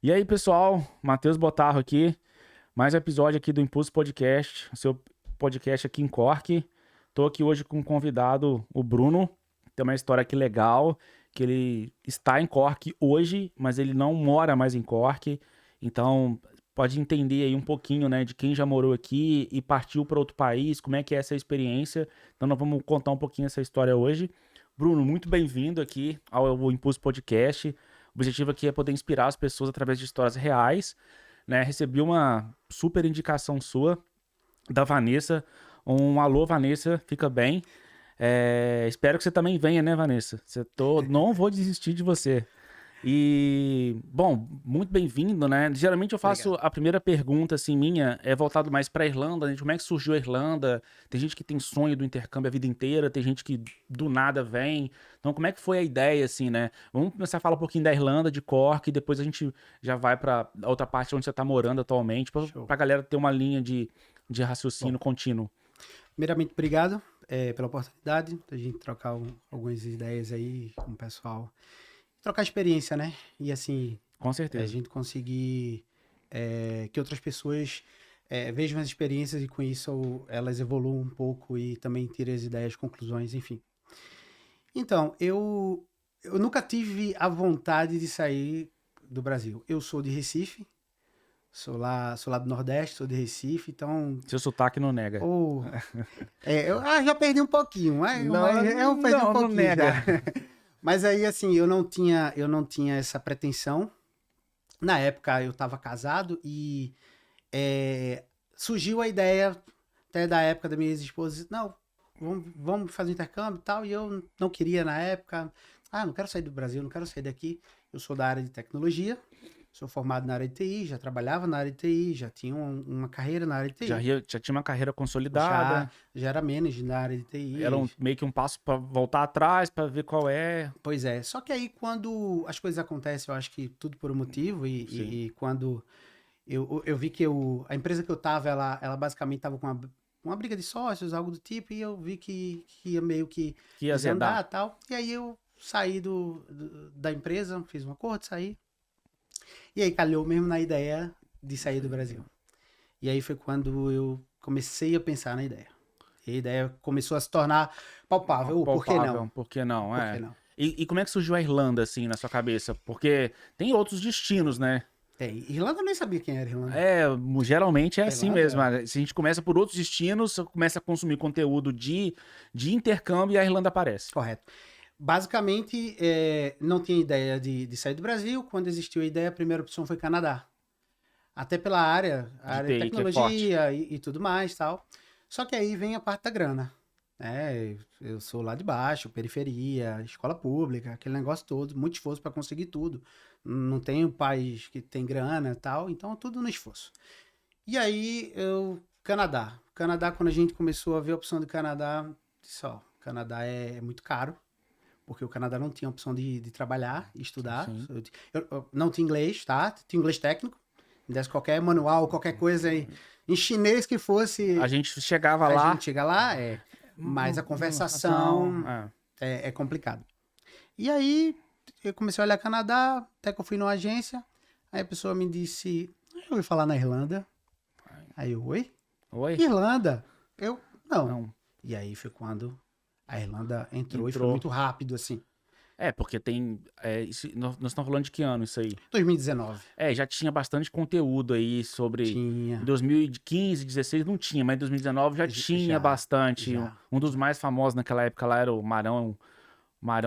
E aí, pessoal, Matheus Botarro aqui, mais um episódio aqui do Impulso Podcast, seu podcast aqui em Cork. Tô aqui hoje com um convidado, o Bruno, tem uma história aqui legal, que ele está em Cork hoje, mas ele não mora mais em Cork, então pode entender aí um pouquinho, né, de quem já morou aqui e partiu para outro país, como é que é essa experiência. Então nós vamos contar um pouquinho essa história hoje. Bruno, muito bem-vindo aqui ao Impulso Podcast. O objetivo aqui é poder inspirar as pessoas através de histórias reais, né? Recebi uma super indicação sua, da Vanessa. Um alô, Vanessa, fica bem. Espero que você também venha, né, Vanessa? Não vou desistir de você. E, bom, muito bem-vindo, né? Geralmente eu faço Obrigado. a primeira pergunta, assim, minha, é voltado mais pra Irlanda, né? Como é que surgiu a Irlanda? Tem gente que tem sonho do intercâmbio a vida inteira, tem gente que do nada vem. Então, como é que foi a ideia, assim, né? Vamos começar a falar um pouquinho da Irlanda, de Cork, e depois a gente já vai pra outra parte onde você tá morando atualmente, Show. pra galera ter uma linha de raciocínio Bom, contínuo. primeiramente, obrigado pela oportunidade da gente trocar algumas ideias aí com o pessoal. Trocar experiência, né? E assim, Com a certeza. gente conseguir que outras pessoas vejam as experiências e com isso elas evoluam um pouco e também tirem as ideias, conclusões, enfim. Então, eu nunca tive a vontade de sair do Brasil. Eu sou de Recife, sou lá do Nordeste, sou de Recife, então Seu sotaque não nega. Ou. Eu já perdi um pouquinho, mas Não, eu perdi um não pouquinho nega. já. Mas aí, assim, eu não tinha essa pretensão. Na época, eu estava casado e surgiu a ideia, até da época da minha ex-esposa, não, vamos fazer um intercâmbio e tal, e eu não queria na época. Não quero sair do Brasil, não quero sair daqui. Eu sou da área de tecnologia, sou formado na área de TI, já trabalhava na área de TI, já tinha uma carreira na área de TI. Já tinha uma carreira Já, consolidada. já era manager na área de TI. Era meio que um passo pra voltar atrás, pra ver qual é. Pois é, só que aí quando as coisas acontecem, eu acho que tudo por um motivo, Sim. e quando eu vi que a empresa que eu tava, ela basicamente tava com uma briga de sócios, algo do tipo, e eu vi que ia meio que Que ia desandar azedar. e tal, e aí eu saí da empresa, fiz um acordo, saí, e aí calhou mesmo na ideia de sair do Brasil. E aí foi quando eu comecei a pensar na ideia. E a ideia começou a se tornar palpável. Por que Palpável, não? por que não? Por que É. não? E como é que surgiu a Irlanda, assim, na sua cabeça? Porque tem outros destinos, né? Irlanda eu nem sabia quem era Irlanda. Geralmente é assim mesmo. Irlanda? Se a gente começa por outros destinos, você começa a consumir conteúdo de intercâmbio e a Irlanda aparece. Correto. Basicamente, não tinha ideia de sair do Brasil. Quando existiu a ideia, a primeira opção foi Canadá. Até pela a De área de TI, que é forte. tecnologia e tudo mais tal. Só que aí vem a parte da grana. Né? Eu sou lá de baixo, periferia, escola pública, aquele negócio todo, muito esforço para conseguir tudo. Não tenho pais que tem grana e tal, então tudo no esforço. E aí, Canadá. Canadá, quando a gente começou a ver a opção do Canadá, disse, ó, Canadá é muito caro, porque o Canadá não tinha opção de trabalhar e estudar. Sim. Eu não tinha inglês, tá? Tinha inglês técnico. Me desse qualquer manual, qualquer coisa em chinês que fosse, A gente chegava a lá. gente chega lá, mas a conversação é complicado. E aí, eu comecei a olhar Canadá, até que eu fui numa agência, aí a pessoa me disse, eu ouvi falar na Irlanda. Aí eu, oi? Oi? Irlanda? Eu, não. Não. E aí foi quando a Irlanda entrou e foi Entrou. muito rápido, assim. Porque tem. Nós estamos falando de que ano isso aí? 2019. Já tinha bastante conteúdo aí sobre. Em Tinha. 2015, 16 não tinha, mas em 2019 já tinha bastante. já. Um dos mais famosos naquela época lá era o Marão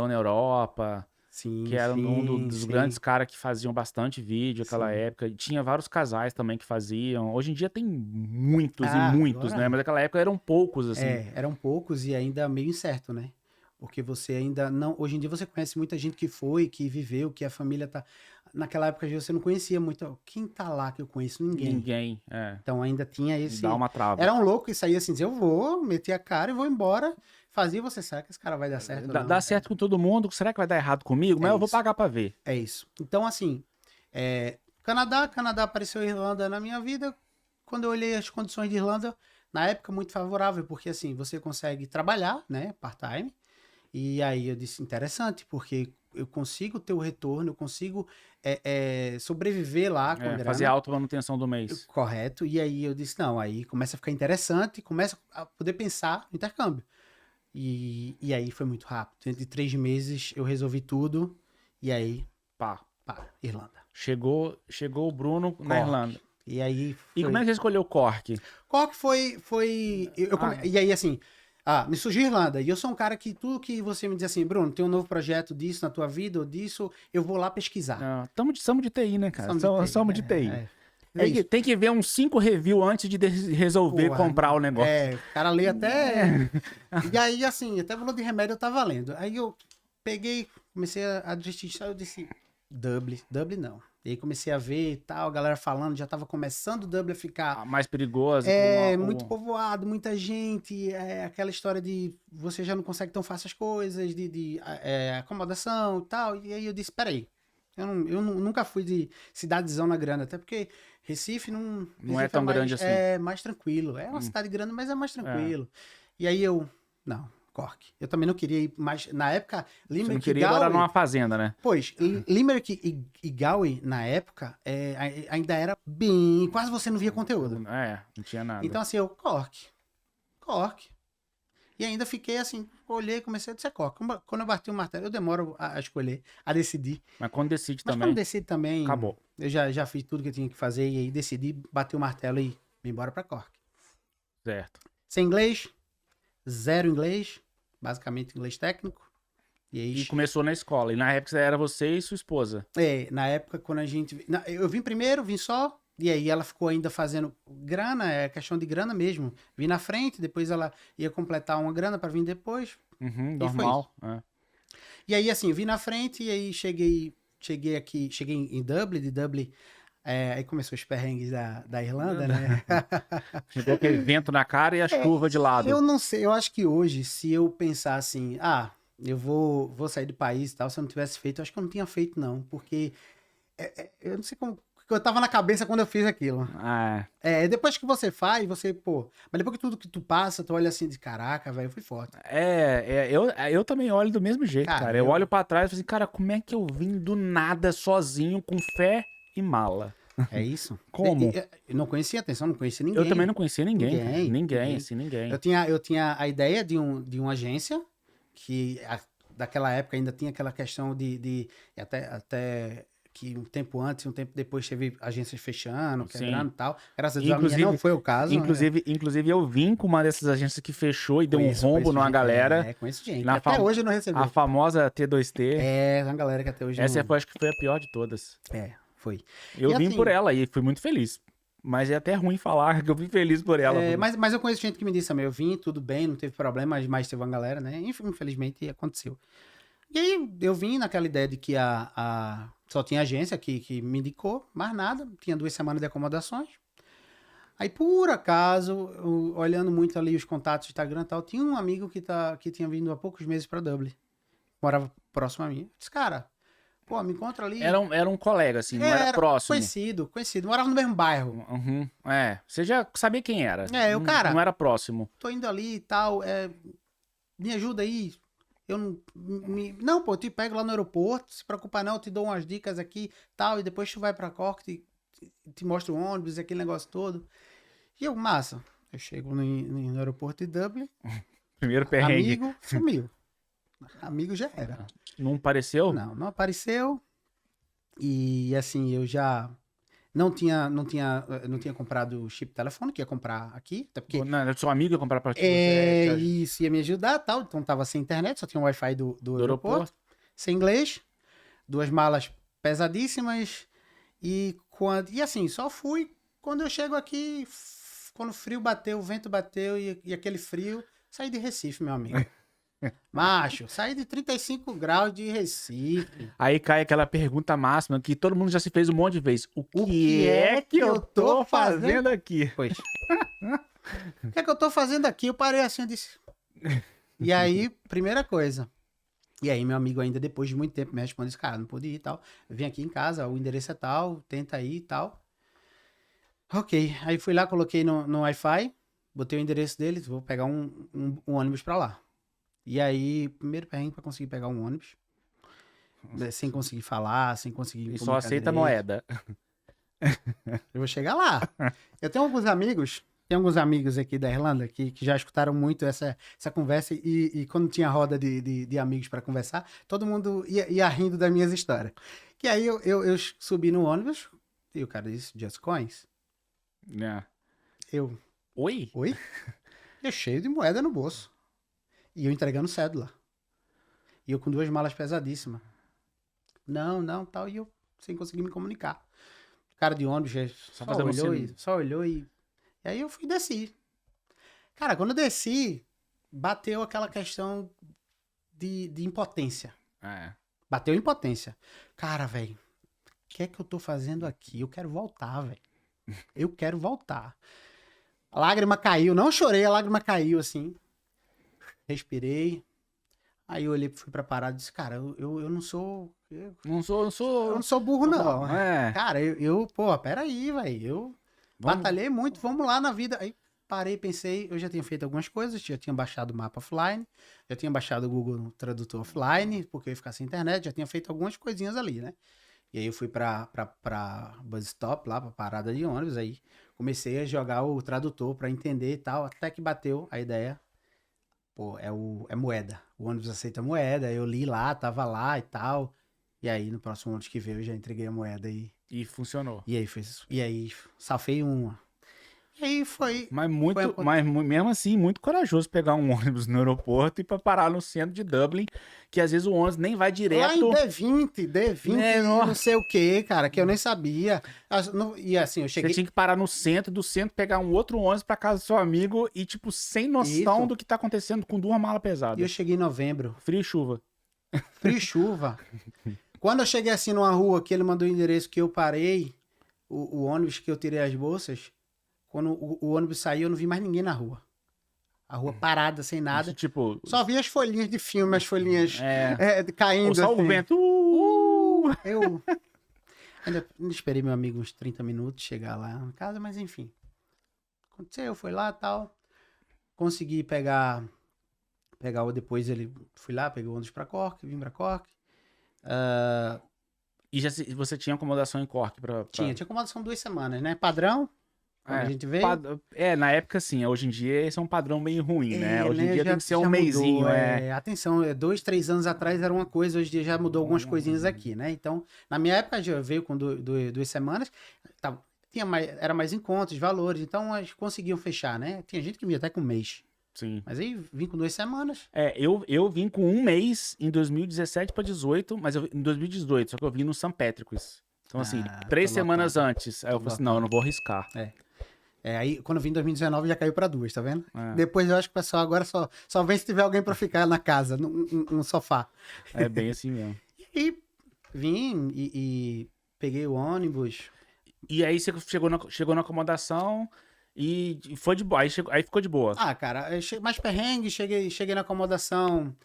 na Europa, Sim, que era um sim, dos sim. grandes caras que faziam bastante vídeo naquela Sim. época. E tinha vários casais também que faziam. Hoje em dia tem muitos e Ah, muitos, agora- né? Mas naquela época eram poucos, assim. Eram poucos e ainda meio incerto, né? Porque você ainda não. Hoje em dia você conhece muita gente que foi, que viveu, que a família tá. Naquela época você não conhecia muito. Quem tá lá que eu conheço? Ninguém. Ninguém. Então ainda tinha E esse. dá uma trava. Era um louco que saía assim, dizia, eu vou, metia a cara e vou embora. Fazia você, será que esse cara vai dar certo ou não? Dá certo com todo mundo. Será que vai dar errado comigo? Mas eu vou isso. pagar pra ver. É isso. Então, assim, Canadá apareceu Irlanda na minha vida. Quando eu olhei as condições de Irlanda, na época muito favorável, porque assim, você consegue trabalhar, né, part-time. E aí eu disse, interessante, porque eu consigo ter o retorno, eu consigo sobreviver lá com a grana. Fazer a automanutenção do mês. Correto. E aí eu disse, não, aí começa a ficar interessante, começa a poder pensar no intercâmbio. E aí foi muito rápido. Dentro de 3 meses eu resolvi tudo. E aí, Pá. Irlanda. Chegou o Bruno na Cork. Irlanda. E aí E como é que você escolheu o Cork? Cork E aí, assim, me surgiu Irlanda. E eu sou um cara que tudo que você me diz assim, Bruno, tem um novo projeto disso na tua vida ou disso, eu vou lá pesquisar. Somos de TI, né, cara? Somos de TI. Tem que ver uns 5 reviews antes de resolver comprar o negócio. O cara lê até... E aí, assim, até valor de remédio eu tava lendo. Aí eu peguei, comecei a digitar, eu disse, Dublin não. E aí comecei a ver e tal, a galera falando, já tava começando o Dublin a ficar... mais perigoso. Muito povoado, muita gente, aquela história de você já não consegue tão fácil as coisas, de acomodação e tal. E aí eu disse, peraí, eu nunca fui de cidadezão grande, até porque Recife não é tão grande assim. É mais tranquilo. É uma cidade grande, mas é mais tranquilo. E aí não, Cork. Eu também não queria ir mais. Na época, Limerick. Você não queria ir morar numa fazenda, né? Pois, Limerick e Galway, na época, ainda era bem. Quase você não via conteúdo. Não tinha nada. Então, assim, Cork. E ainda fiquei assim, olhei, comecei a dizer Cork. Quando eu bati o martelo, eu demoro a escolher, a decidir. Mas quando decide também. Mas quando decide também. Acabou. Eu já fiz tudo que eu tinha que fazer e aí decidi, bati o martelo e vim embora pra Cork. Certo. Sem inglês, zero inglês, basicamente inglês técnico. E começou na escola. E na época era você e sua esposa. Na época quando a gente... Eu vim primeiro, vim só, e aí ela ficou ainda fazendo grana, questão de grana mesmo. Vim na frente, depois ela ia completar uma grana pra vir depois. Normal. E aí assim, vim na frente e aí cheguei em Dublin, de Dublin... aí começou os perrengues da Irlanda, né? Chegou aquele vento na cara e a chuva de lado. Eu não sei, eu acho que hoje, se eu pensar assim, eu vou sair do país e tal, se eu não tivesse feito, eu acho que eu não tinha feito não, porque eu não sei como, eu tava na cabeça quando eu fiz aquilo. Depois que você faz, mas depois que tudo que tu passa, tu olha assim de caraca, velho, eu fui forte. Eu também olho do mesmo jeito, cara. Eu olho pra trás e falo assim, cara, como é que eu vim do nada sozinho, com fé e mala? É isso? Como? Eu não conhecia, atenção, não conhecia ninguém. Eu também não conhecia ninguém. Ninguém. Eu tinha a ideia de uma agência, que daquela época ainda tinha aquela questão de até que um tempo antes, um tempo depois teve agências fechando, quebrando e tal. Graças a Deus, a minha não foi o caso. Inclusive eu vim com uma dessas agências que fechou e deu um rombo numa galera. Conheço gente. Até hoje eu não recebi. A famosa T2T. Uma galera que até hoje Essa acho que foi a pior de todas. Foi. Eu vim por ela e fui muito feliz. Mas é até ruim falar que eu fui feliz por ela. Mas eu conheço gente que me disse também, eu vim, tudo bem, não teve problema, mas teve uma galera, né? Infelizmente aconteceu. E aí eu vim naquela ideia de que só tinha agência que me indicou, mais nada, tinha 2 semanas de acomodações. Aí, por acaso, olhando muito ali os contatos do Instagram e tal, tinha um amigo que tinha vindo há poucos meses pra Dublin. Morava próximo a mim. Eu disse, cara, me encontra ali. Era um colega, assim, não era próximo. Conhecido. Morava no mesmo bairro. Você já sabia quem era. Cara... Não era próximo. Tô indo ali e tal, me ajuda aí. Eu eu te pego lá no aeroporto, se preocupa não, eu te dou umas dicas aqui tal, e depois tu vai pra Cork, te mostro o ônibus, aquele negócio todo. E massa. Eu chego no aeroporto de Dublin. Primeiro perrengue. Amigo sumiu. Amigo já era. Não apareceu? Não apareceu. E assim, eu já não tinha comprado chip telefone, que ia comprar aqui, até porque... Não, seu amigo ia comprar pra ti. Isso, ia me ajudar e tal, então tava sem internet, só tinha um Wi-Fi do aeroporto, sem inglês, 2 malas pesadíssimas, e assim, só fui quando eu chego aqui, quando o frio bateu, o vento bateu, e aquele frio, saí de Recife, meu amigo. Macho, saí de 35 graus de Recife. Aí cai aquela pergunta máxima que todo mundo já se fez um monte de vezes. O que é que eu tô fazendo aqui? Pois. O que é que eu tô fazendo aqui? Eu parei assim e disse... E aí, primeira coisa. E aí, meu amigo ainda depois de muito tempo me responde, cara, não pude ir e tal. Eu vim aqui em casa, o endereço é tal, tenta aí e tal. Ok, aí fui lá, coloquei no Wi-Fi, botei o endereço dele, vou pegar um ônibus pra lá. E aí, primeiro perrengue pra conseguir pegar um ônibus. sem conseguir falar, sem conseguir me E só comunicar aceita direito. moeda. Eu vou chegar lá. Eu tenho alguns amigos aqui da Irlanda que já escutaram muito essa conversa e quando tinha roda de amigos para conversar, todo mundo ia rindo das minhas histórias. Que aí eu subi no ônibus e o cara disse, Just Coins. É. Eu, Oi? oi? Eu cheio de moeda no bolso. E eu entregando cédula. E eu com 2 malas pesadíssimas. Não, tal. E eu sem conseguir me comunicar. O cara de ônibus só fazendo olhou e aí eu fui e desci. Cara, quando eu desci, bateu aquela questão de impotência. É. Bateu impotência. Cara, velho, o que é que eu tô fazendo aqui? Eu quero voltar, velho. Eu quero voltar. A lágrima caiu, não chorei, a lágrima caiu assim. Respirei. Aí eu olhei, fui pra parada e disse, cara, eu não sou... Eu Não sou... não sou burro, não. É. Cara, pô, peraí, velho. Eu batalhei muito, vamos lá na vida. Aí parei, pensei, eu já tinha feito algumas coisas, já tinha baixado o mapa offline, já tinha baixado o Google Tradutor offline, porque eu ia ficar sem internet, já tinha feito algumas coisinhas ali, né? E aí eu fui pra bus stop, lá pra parada de ônibus, aí comecei a jogar o tradutor pra entender e tal, até que bateu a ideia, pô, é moeda, o ônibus aceita moeda, eu li lá, tava lá e tal, e aí no próximo ônibus que veio eu já entreguei a moeda E funcionou. e aí safei uma. E aí foi. Mas mesmo assim, muito corajoso pegar um ônibus no aeroporto e pra parar no centro de Dublin, que às vezes o ônibus nem vai direto. Lá em D20, É, não sei o que, cara, que eu nem sabia. E assim, eu cheguei. Você tinha que parar no centro, do centro pegar um outro ônibus pra casa do seu amigo e, tipo, sem noção Isso. do que tá acontecendo com 2 malas E eu pesadas. cheguei em novembro, Frio e chuva. frio e chuva. Quando eu cheguei assim numa rua que ele mandou o endereço que eu parei, o ônibus que eu tirei as bolsas, quando o ônibus saiu, eu não vi mais ninguém na rua. A rua parada, sem nada. Isso, tipo, Só vi as folhinhas de filme, as folhinhas ou caindo. só assim. o vento. Eu ainda esperei meu amigo uns 30 minutos chegar lá na casa, mas enfim. Aconteceu, foi lá e tal. Consegui pegar depois ele... Fui lá, peguei o ônibus pra Cork, vim pra Cork. E você tinha acomodação em Cork pra... Tinha acomodação 2 semanas, né? Padrão, quando a gente veio. Na época sim, hoje em dia esse é um padrão meio ruim, né? Hoje em dia já- tem que ser um já mêsinho, mudou, é. Atenção, 2, 3 anos atrás era uma coisa, hoje em dia já mudou algumas coisinhas aqui, né? Então, na minha época já veio com 2 semanas, era mais em conta, os valores, então eles conseguiam fechar, né? Tinha gente que vinha até com 1 mês, Sim. mas aí vim com 2 semanas. Eu vim com 1 mês em 2017 pra 18, mas em 2018, só que eu vim no St. Patrick's. Então, assim, 3 tô semanas lotado. antes. Aí eu falei assim, não, eu não vou arriscar. Aí quando eu vim em 2019 já caiu pra 2, tá vendo? É. Depois eu acho que o pessoal agora só vem se tiver alguém pra ficar na casa, no sofá. É bem assim mesmo. E vim e peguei o ônibus. E aí você chegou na acomodação e foi de boa. Aí ficou de boa. Ah, cara, mais perrengue, cheguei na acomodação,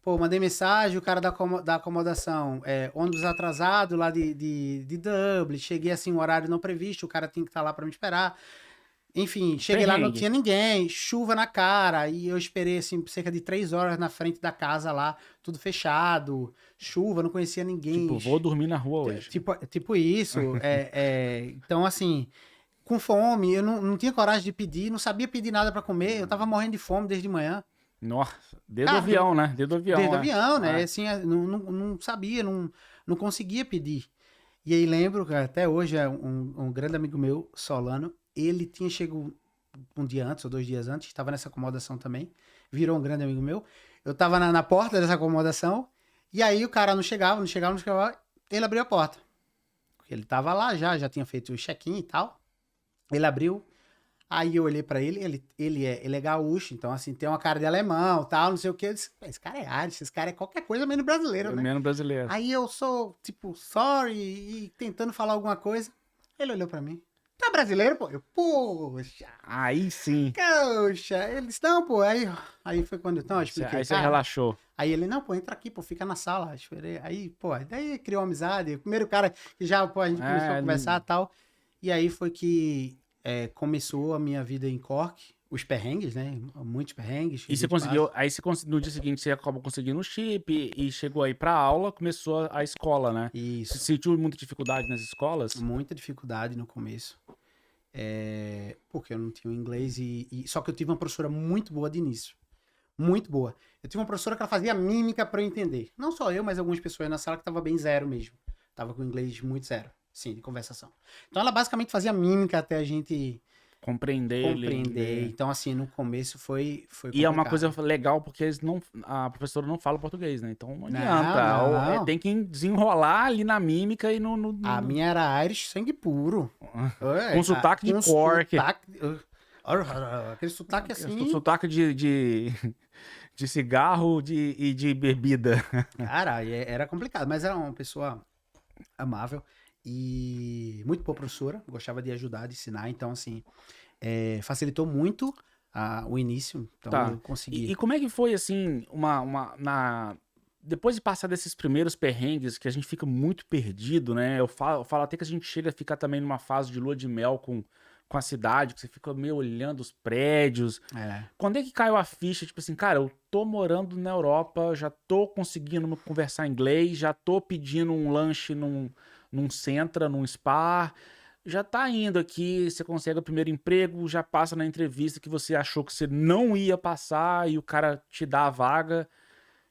pô, mandei mensagem, o cara da acomodação, ônibus atrasado lá de Dublin, cheguei assim, um horário não previsto, o cara tinha que estar lá pra me esperar. Enfim, cheguei lá, não Perrengue. tinha ninguém, chuva na cara, e eu esperei, assim, cerca de 3 horas na frente da casa lá, tudo fechado, chuva, não conhecia ninguém. Tipo, vou dormir na rua hoje. Tipo isso, então assim, com fome, eu não tinha coragem de pedir, não sabia pedir nada pra comer, eu tava morrendo de fome desde manhã. Nossa, desde o Cara, avião, né? Desde o avião. Desde o né? avião, né? É. Assim, não sabia, não conseguia pedir. E aí lembro, cara, até hoje, um grande amigo meu, Solano, ele tinha chegado um dia antes, ou 2 dias antes, estava nessa acomodação também, virou um grande amigo meu. Eu tava na porta dessa acomodação, e aí o cara não chegava, ele abriu a porta. Ele tava lá já tinha feito o check-in e tal. Ele abriu, aí eu olhei pra ele é gaúcho, então assim, tem uma cara de alemão, tal, não sei o que. Eu disse, esse cara é Irish, esse cara é qualquer coisa menos brasileiro, né? Menos brasileiro. Aí eu sou, tipo, sorry, e tentando falar alguma coisa. Ele olhou pra mim. Tá brasileiro, pô? Eu, poxa, Aí sim. poxa. Ele disse, não, pô. Aí foi quando eu expliquei. Aí você cara. relaxou. Aí ele, não, pô, entra aqui, pô, fica na sala. Esperei. Aí, pô, daí criou amizade. O primeiro cara que já, pô, a gente começou a conversar e tal. E aí foi que começou a minha vida em Cork. os perrengues, né? Muitos perrengues. que E a você gente conseguiu, passa. aí no dia seguinte você acabou conseguindo o chip e chegou aí pra aula, começou a escola, né? Você Isso. sentiu muita dificuldade nas escolas? Muita dificuldade no começo. Porque eu não tinha o inglês só que eu tive uma professora muito boa de início. Muito boa. Eu tive uma professora que ela fazia mímica para eu entender. Não só eu, mas algumas pessoas na sala que tava bem zero mesmo. Tava com inglês muito zero. Sim, de conversação. Então ela basicamente fazia mímica até a gente Compreender, compreender. ler. Então, assim, no começo foi E é uma coisa complicado. legal porque a professora não fala português, né? Então não Não, adianta. não. Tem que desenrolar ali na mímica e A minha era Irish sangue puro. com sotaque de Com Cork. sotaque. Aquele sotaque assim. Sotaque de cigarro e de bebida. Cara, era complicado, mas era uma pessoa amável e muito boa professora. Gostava de ajudar, de ensinar. Então, assim, facilitou muito o início. Então, Tá. eu E consegui. como é que foi, assim, depois de passar desses primeiros perrengues, que a gente fica muito perdido, né? Eu falo até que a gente chega a ficar também numa fase de lua de mel com a cidade, que você fica meio olhando os prédios. É, Quando é que caiu a ficha? Tipo assim, cara, eu tô morando na Europa, já tô conseguindo conversar inglês, já tô pedindo um lanche num Centra, num Spar, já tá indo aqui, você consegue o primeiro emprego, já passa na entrevista que você achou que você não ia passar e o cara te dá a vaga.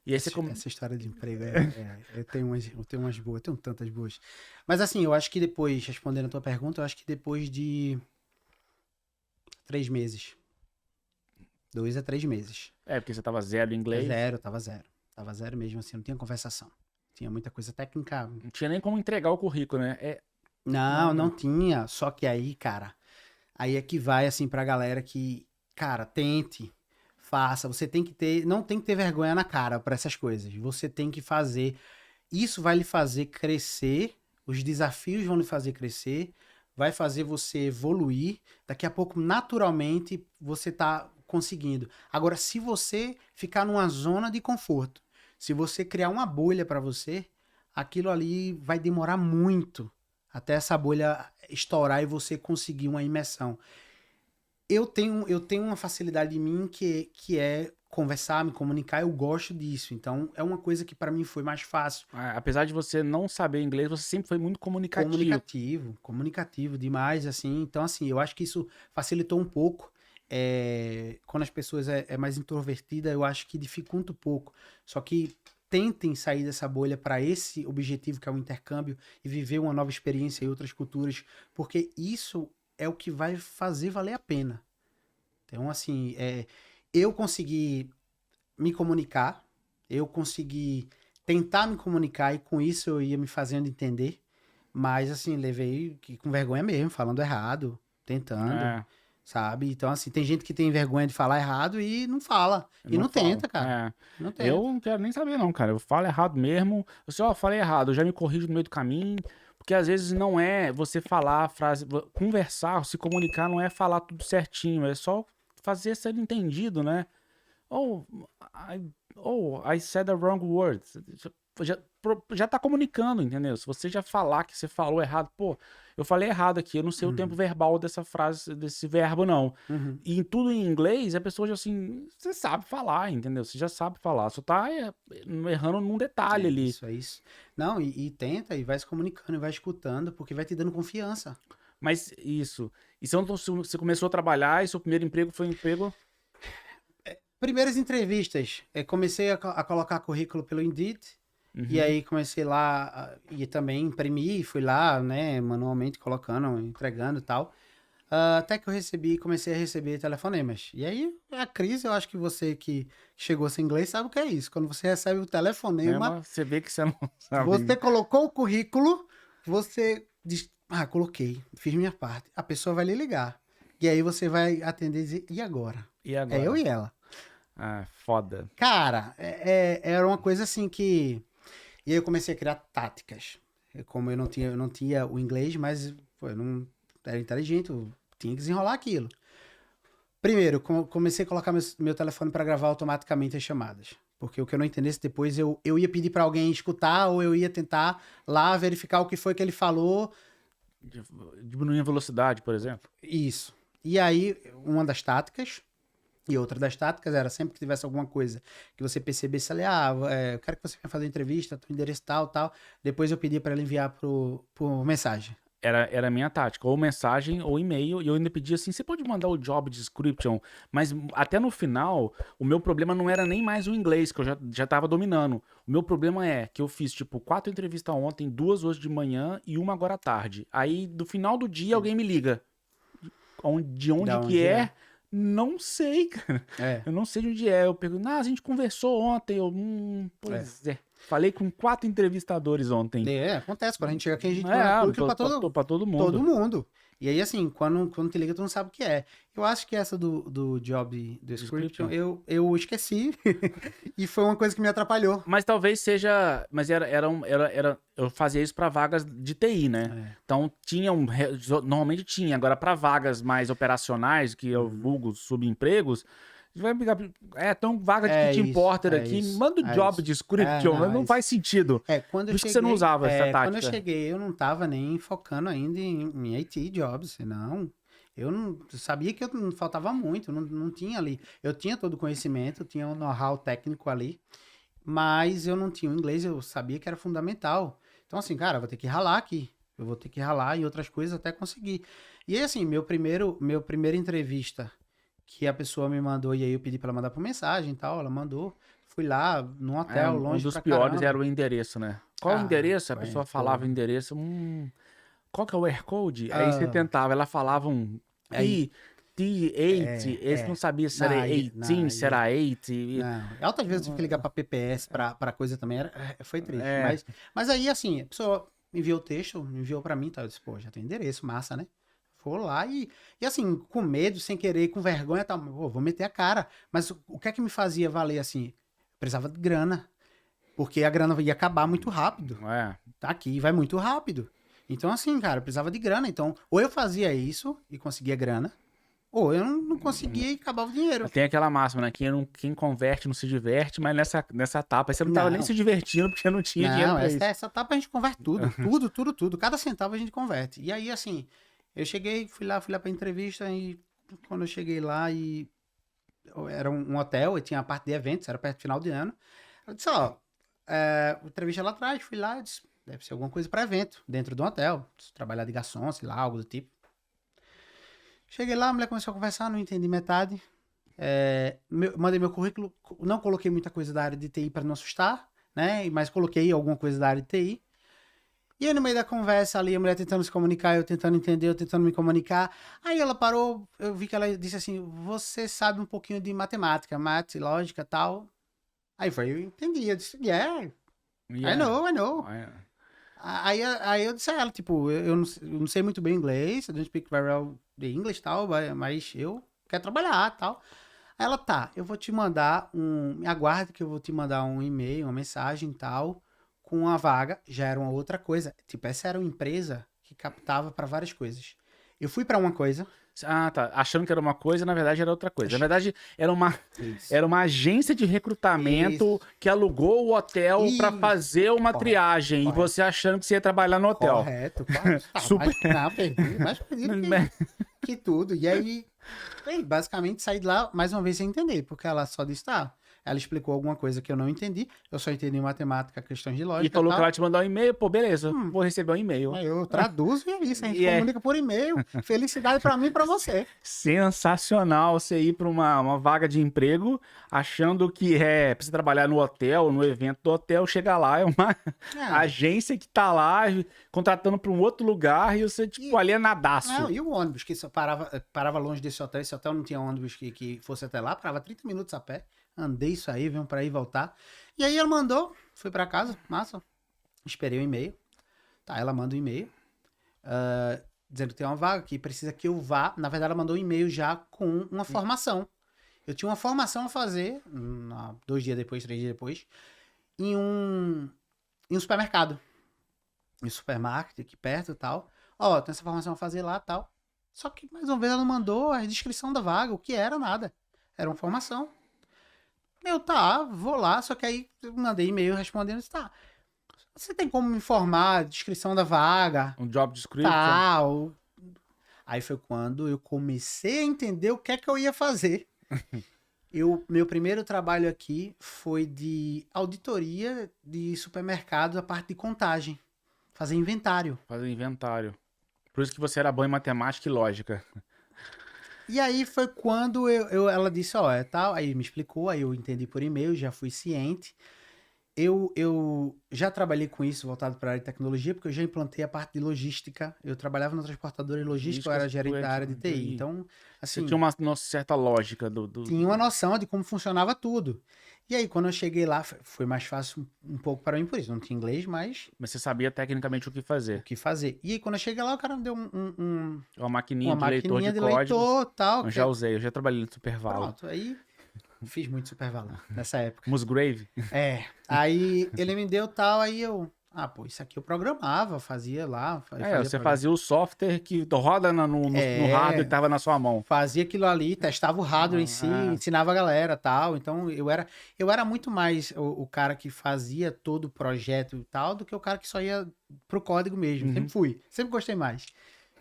E aí você. essa história de emprego eu tenho umas boas, eu tenho tantas boas. Mas assim, eu acho que depois, respondendo a tua pergunta, eu acho que depois de 3 meses, 2 a 3 meses, É, porque você tava zero em inglês, tava zero mesmo, assim, não tinha conversação. Tinha muita coisa técnica. não tinha nem como entregar o currículo, né? Não, não tinha. Só que aí, cara, aí é que vai, assim, pra galera que, cara, tente, faça. Você tem que ter, não tem que ter vergonha na cara pra essas coisas. Você tem que fazer. Isso vai lhe fazer crescer, os desafios vão lhe fazer crescer, vai fazer você evoluir. Daqui a pouco, naturalmente, você tá conseguindo. Agora, se você ficar numa zona de conforto, se você criar uma bolha pra você, aquilo ali vai demorar muito até essa bolha estourar e você conseguir uma imersão. Eu tenho uma facilidade em mim que é conversar, me comunicar, eu gosto disso. Então, é uma coisa que para mim foi mais fácil. Apesar de você não saber inglês, você sempre foi muito comunicativo. Comunicativo demais, assim. Então, assim, eu acho que isso facilitou um pouco. Quando as pessoas é mais introvertida, eu acho que dificulta um pouco. Só que tentem sair dessa bolha para esse objetivo que é o intercâmbio e viver uma nova experiência em outras culturas, porque isso é o que vai fazer valer a pena. Então, assim, eu consegui me comunicar, eu consegui tentar me comunicar e com isso eu ia me fazendo entender, mas, assim, levei com vergonha mesmo, falando errado, tentando, É, sabe? Então, assim, tem gente que tem vergonha de falar errado e não fala, eu e não não falo. tenta, cara, É. não Eu tenta. não quero nem saber, não, cara. Eu falo errado mesmo. Eu só falei errado, eu já me corrijo no meio do caminho. Porque às vezes não é você falar a frase, conversar, se comunicar, não é falar tudo certinho, é só fazer ser entendido, né? Oh, I said the wrong word. Já tá comunicando, entendeu? Se você já falar que você falou errado, pô, eu falei errado aqui, eu não sei o tempo Uhum, verbal dessa frase, desse verbo, não. uhum. E em tudo em inglês, a pessoa já assim, você sabe falar, entendeu? Você já sabe falar, só tá errando num detalhe ali. É isso. Não, e tenta, e vai se comunicando, e vai escutando, porque vai te dando confiança. Mas isso. E você começou a trabalhar e seu primeiro emprego foi um emprego. Primeiras entrevistas, comecei a colocar currículo pelo Indeed, e Uhum. aí comecei lá, e também imprimi, fui lá, né, manualmente colocando, entregando e tal. Até que comecei a receber telefonemas. E aí, a crise, eu acho que você que chegou sem inglês sabe o que é isso. Quando você recebe o telefonema, Você vê que você não sabe. você colocou o currículo, você diz, coloquei, fiz minha parte. A pessoa vai lhe ligar. E aí você vai atender e dizer, e agora? E É eu agora? e ela. Ah, foda. Cara, era uma coisa assim que. E aí eu comecei a criar táticas. Como eu não tinha o inglês, mas pô, eu não era inteligente, eu tinha que desenrolar aquilo. Primeiro, comecei a colocar meu telefone para gravar automaticamente as chamadas. Porque o que eu não entendesse depois, eu ia pedir para alguém escutar ou eu ia tentar lá verificar o que foi que ele falou. Diminuir a velocidade, por exemplo. Isso. E aí, uma das táticas E outra das táticas era sempre que tivesse alguma coisa que você percebesse ali, eu quero que você venha fazer uma entrevista, teu endereço tal. Depois eu pedia para ela enviar por mensagem. Era a minha tática, ou mensagem ou e-mail, e eu ainda pedia assim, você pode mandar o job description, mas até no final, o meu problema não era nem mais o inglês, que eu já tava dominando. O meu problema é que eu fiz, tipo, 4 entrevistas ontem, 2 hoje de manhã e uma agora à tarde. Aí, do final do dia, alguém me liga. De onde Da que onde é? Não sei, cara. É. Eu não sei de onde é. Eu pergunto, a gente conversou ontem. Pois é. Falei com 4 entrevistadores ontem. Acontece. Quando a gente chega aqui, a gente manda currículo pra todo mundo. Todo mundo. E aí, assim, quando te liga, tu não sabe o que é. Eu acho que essa do job description, eu esqueci. E foi uma coisa que me atrapalhou. Mas talvez seja. Mas eu fazia isso pra vagas de TI, né? Então normalmente tinha. Agora, pra vagas mais operacionais, que eu vulgo subempregos. Vai pegar. Então vaga de kit importer aqui. Manda o job description. Não faz sentido. Quando Por isso que você não usava essa tática. Quando eu cheguei, eu não tava nem focando ainda em IT jobs. Não. Eu não sabia que eu faltava muito. Não tinha ali. Eu tinha todo o conhecimento, tinha um know-how técnico ali. Mas eu não tinha o inglês, eu sabia que era fundamental. Então, assim, cara, eu vou ter que ralar aqui. Eu vou ter que ralar em outras coisas até conseguir. E aí, assim, meu primeira entrevista que a pessoa me mandou, e aí eu pedi pra ela mandar por mensagem e tal, ela mandou. Fui lá, num hotel, longe pra Um dos piores caramba. era o endereço, né? Qual o endereço? A pessoa falava o endereço, qual que é o AirCode? Aí você tentava, ela falava T8, eles não sabiam se era 18, se era 8. Não, outras vezes eu tive que ligar pra PPS, pra coisa também, foi triste. Mas aí, assim, a pessoa enviou o texto, enviou pra mim, tá? Eu disse, pô, já tem endereço, massa, né? Vou lá e assim, com medo, sem querer, com vergonha e tal, vou meter a cara. Mas o que é que me fazia valer, assim? Precisava de grana. Porque a grana ia acabar muito rápido. Tá aqui, vai muito rápido. Então, assim, cara, eu precisava de grana. Então, ou eu fazia isso e conseguia grana, ou eu não conseguia e acabava o dinheiro. Tem aquela máxima, né? Quem converte não se diverte, mas nessa etapa você não tava nem se divertindo porque não tinha dinheiro pra isso. Essa etapa a gente converte tudo. Tudo. Cada centavo a gente converte. E aí, assim, eu cheguei, fui lá pra entrevista e quando eu cheguei lá era um hotel e tinha a parte de eventos, era perto do final de ano. Eu disse, entrevista lá atrás, fui lá e disse, deve ser alguma coisa pra evento, dentro do hotel. Trabalhar de garçom, sei lá, algo do tipo. Cheguei lá, a mulher começou a conversar, não entendi metade. Mandei meu currículo, não coloquei muita coisa da área de TI para não assustar, né? Mas coloquei alguma coisa da área de TI. E aí, no meio da conversa ali, a mulher tentando se comunicar, eu tentando entender, eu tentando me comunicar. Aí ela parou, eu vi que ela disse assim, você sabe um pouquinho de matemática, lógica e tal. Aí eu entendi, eu disse, I know. Aí eu disse a ela, tipo, eu não sei muito bem inglês, I don't speak very well the English e tal, mas eu quero trabalhar e tal. Aí ela, eu vou te mandar me aguarde que eu vou te mandar um e-mail, uma mensagem e tal, com a vaga, já era uma outra coisa. Tipo, essa era uma empresa que captava para várias coisas. Eu fui para uma coisa. Tá. Achando que era uma coisa, na verdade era outra coisa. Na verdade, era uma agência de recrutamento que alugou o hotel para fazer uma triagem. Correto. E você achando que você ia trabalhar no hotel. Correto. Super. Mais perdido que tudo. E aí, basicamente, saí de lá mais uma vez sem entender, porque ela só disse, ela explicou alguma coisa que eu não entendi. Eu só entendi matemática, questões de lógica. E falou que ela te mandou um e-mail. Pô, beleza. Vou receber um e-mail. Eu traduzo e é isso. A gente comunica por e-mail. Felicidade pra mim e pra você. Sensacional você ir pra uma vaga de emprego achando que precisa trabalhar no hotel, no evento do hotel. Chega lá, é uma agência que tá lá contratando pra um outro lugar e você, tipo, alienadaço. E o ônibus que só parava longe desse hotel. Esse hotel não tinha ônibus que fosse até lá. Parava 30 minutos a pé. Andei isso aí, venho pra ir e voltar. E aí ela mandou, fui pra casa, massa. Esperei o e-mail. Ela manda um e-mail. Dizendo que tem uma vaga que precisa que eu vá. Na verdade, ela mandou um e-mail já com uma formação. Eu tinha uma formação a fazer, 2 dias depois, 3 dias depois, em um supermercado. Em um supermarket aqui perto e tal. Tem essa formação a fazer lá e tal. Só que, mais uma vez, ela não mandou a descrição da vaga, o que era nada. Era uma formação. Vou lá, só que aí eu mandei e-mail respondendo, você tem como me informar a descrição da vaga? Um job description? Aí foi quando eu comecei a entender o que é que eu ia fazer. Meu primeiro trabalho aqui foi de auditoria de supermercado, a parte de contagem, fazer inventário. Fazer inventário. Por isso que você era bom em matemática e lógica. E aí foi quando ela disse, ó, é tal, aí me explicou, aí eu entendi por e-mail, já fui ciente. Eu já trabalhei com isso voltado para a área de tecnologia, porque eu já implantei a parte de logística. Eu trabalhava na transportadora de logística, eu era gerente da área de TI. Então, Você assim, tinha uma certa lógica tinha uma noção de como funcionava tudo. E aí, quando eu cheguei lá, foi mais fácil um pouco para mim por isso. Não tinha inglês, mas Mas você sabia tecnicamente o que o fazer. que fazer. E aí, quando eu cheguei lá, o cara me deu Uma maquininha uma de leitor maquininha de de código. leitor e tal. Eu já usei, eu já trabalhei no Supervalo. Pronto, aí fiz muito Supervalor nessa época. Musgrave. Aí ele me deu tal, aí eu... Ah, pô, isso aqui eu programava, fazia lá. Você fazia o software que roda no hardware que tava na sua mão. Fazia aquilo ali, testava o hardware em si, ensinava a galera tal. Então eu era muito mais o cara que fazia todo o projeto e tal, do que o cara que só ia pro código mesmo. Sempre fui, sempre gostei mais.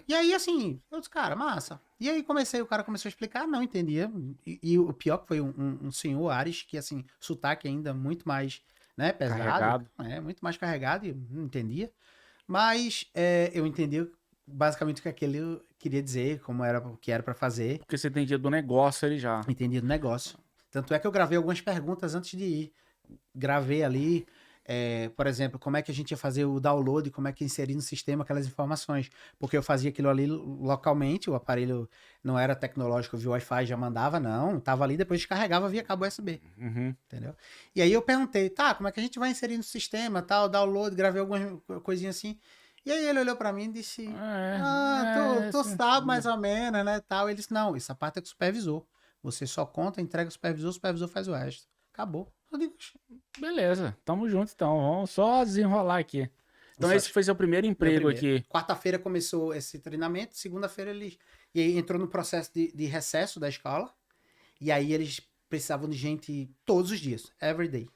E aí, assim, eu disse, cara, massa. E aí o cara começou a explicar, não entendia. E o pior que foi um senhor Ares, que assim, sotaque ainda muito mais, né, pesado. Carregado. Muito mais carregado, e não entendia. Mas eu entendi basicamente o que aquele queria dizer, o que era para fazer. Porque você entendia do negócio ali já. Entendi do negócio. Tanto é que eu gravei algumas perguntas antes de ir. Gravei ali, por exemplo, como é que a gente ia fazer o download, como é que ia inserir no sistema aquelas informações. Porque eu fazia aquilo ali localmente, o aparelho não era tecnológico, via Wi-Fi, já mandava, não. Tava ali, depois descarregava via cabo USB. Entendeu? E aí eu perguntei, tá, como é que a gente vai inserir no sistema, tal, download, gravei algumas coisinhas assim. E aí ele olhou pra mim e disse, tu sabe mais ou menos, né, tal. Ele disse, não, essa parte é com o supervisor. Você só conta, entrega o supervisor faz o resto. Acabou. Eu digo, beleza, tamo junto então. Vamos só desenrolar aqui. Então esse foi seu primeiro emprego aqui. Quarta-feira começou esse treinamento, segunda-feira eles... E aí entrou no processo de recesso da escola. E aí eles precisavam de gente todos os dias, every day.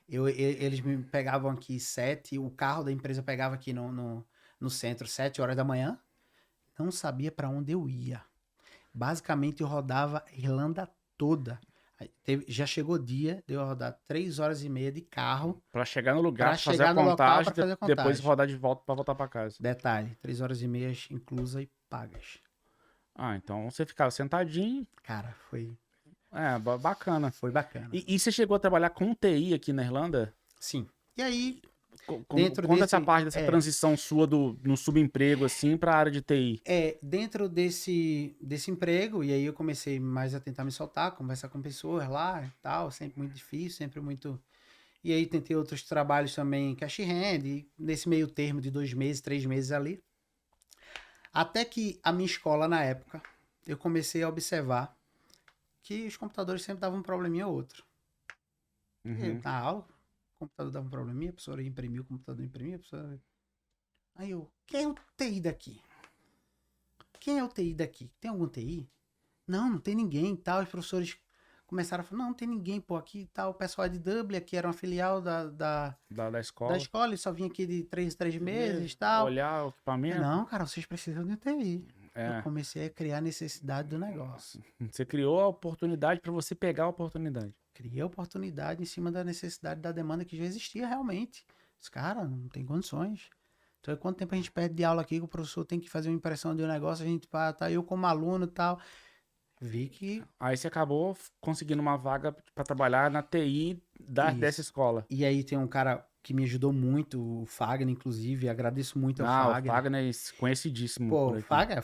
Eles me pegavam aqui 7, o carro da empresa pegava aqui no centro 7 horas da manhã. Não sabia para onde eu ia. Basicamente eu rodava a Irlanda toda. Já chegou o dia de eu rodar 3h30 de carro. Pra chegar no lugar, pra fazer a contagem, depois rodar de volta pra voltar pra casa. Detalhe, 3h30 inclusa e pagas. Então você ficava sentadinho. Cara, foi... bacana. Foi bacana. E você chegou a trabalhar com TI aqui na Irlanda? Sim. E aí... Conta essa parte dessa transição sua no subemprego, assim, pra área de TI. Dentro desse emprego, e aí eu comecei mais a tentar me soltar, conversar com pessoas lá e tal, sempre muito difícil, sempre muito... E aí tentei outros trabalhos também, cash hand, e nesse meio termo de 2 meses, 3 meses ali. Até que a minha escola, na época, eu comecei a observar que os computadores sempre davam um probleminha ou outro. Na aula, o computador dava um probleminha, a professora imprimia, o computador imprimia, a professora... Aí eu, quem é o TI daqui? Quem é o TI daqui? Tem algum TI? Não tem ninguém, tal. Os professores começaram a falar, não tem ninguém, pô, aqui tal. O pessoal é de Dublin, aqui era uma filial da escola. Da escola, ele só vinha aqui de 3 meses, tal. Olhar o equipamento. Não, cara, vocês precisam de TI. Eu comecei a criar a necessidade do negócio. Você criou a oportunidade para você pegar a oportunidade. Criei a oportunidade em cima da necessidade, da demanda que já existia realmente. Os caras não tem condições. Então, quanto tempo a gente perde de aula aqui que o professor tem que fazer uma impressão de um negócio, a gente tá eu como aluno e tal. Vi que... Aí você acabou conseguindo uma vaga para trabalhar na TI dessa escola. E aí tem um cara que me ajudou muito, o Fagner, inclusive, agradeço muito ao Fagner. O Fagner é conhecidíssimo. Pô, Fagner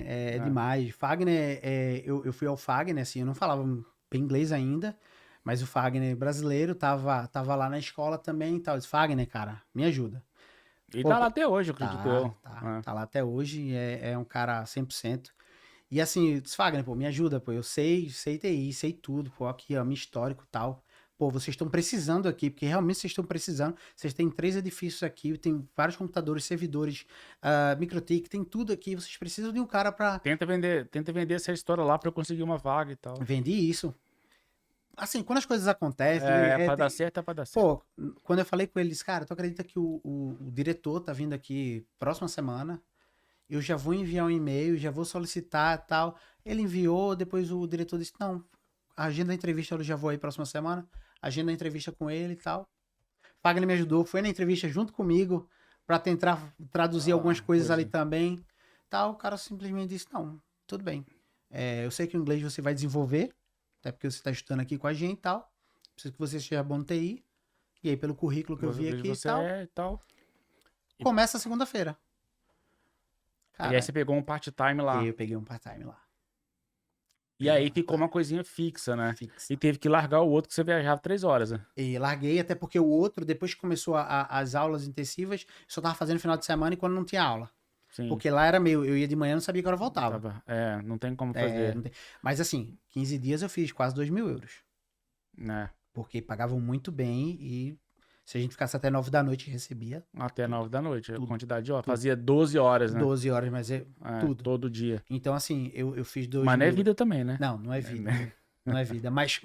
é demais. Fagner, eu fui ao Fagner, assim, eu não falava bem inglês ainda, mas o Fagner brasileiro tava lá na escola também e tal. Eu disse, Fagner, cara, me ajuda. E tá lá até hoje, eu acredito eu. Tá lá até hoje, é um cara 100%. E assim, eu disse, Fagner, pô, me ajuda, pô, eu sei TI, sei tudo, pô, aqui, ó, meu histórico e tal. Pô, vocês estão precisando aqui, porque realmente vocês estão precisando. Vocês têm 3 edifícios aqui, tem vários computadores, servidores, MikroTik, tem tudo aqui. Vocês precisam de um cara pra... Tenta vender essa história lá pra eu conseguir uma vaga e tal. Vendi isso. Assim, quando as coisas acontecem... Pra dar certo, é pra dar certo. Pô, quando eu falei com ele, ele disse, cara, tu acredita que o diretor tá vindo aqui próxima semana? Eu já vou enviar um e-mail, já vou solicitar e tal. Ele enviou, depois o diretor disse, não... agenda a entrevista, eu já vou aí próxima semana, agenda a entrevista com ele e tal. Fagner me ajudou, foi na entrevista junto comigo pra tentar traduzir algumas coisas ali também. Tal, o cara simplesmente disse, não, tudo bem. Eu sei que o inglês você vai desenvolver, até porque você tá estudando aqui com a gente e tal. Preciso que você seja bom no TI. E aí, pelo currículo que eu vi aqui e tal, começa segunda-feira. E aí você pegou um part-time lá. E eu peguei um part-time lá. E aí ficou uma coisinha fixa, né? E teve que largar o outro que você viajava 3 horas, né? E larguei, até porque o outro, depois que começou as aulas intensivas, só tava fazendo no final de semana e quando não tinha aula. Sim. Porque lá era meu, eu ia de manhã, não sabia que hora eu voltava. Não tem como fazer. Mas assim, 15 dias eu fiz quase 2.000 euros. Né? Porque pagavam muito bem e se a gente ficasse até 9 da noite, recebia. Até 9 da noite, a quantidade de horas. Fazia 12 horas, né? 12 horas, mas tudo. Todo dia. Então, assim, eu fiz 2.000. Mas não é vida também, né? Não é vida. Não é vida. Mas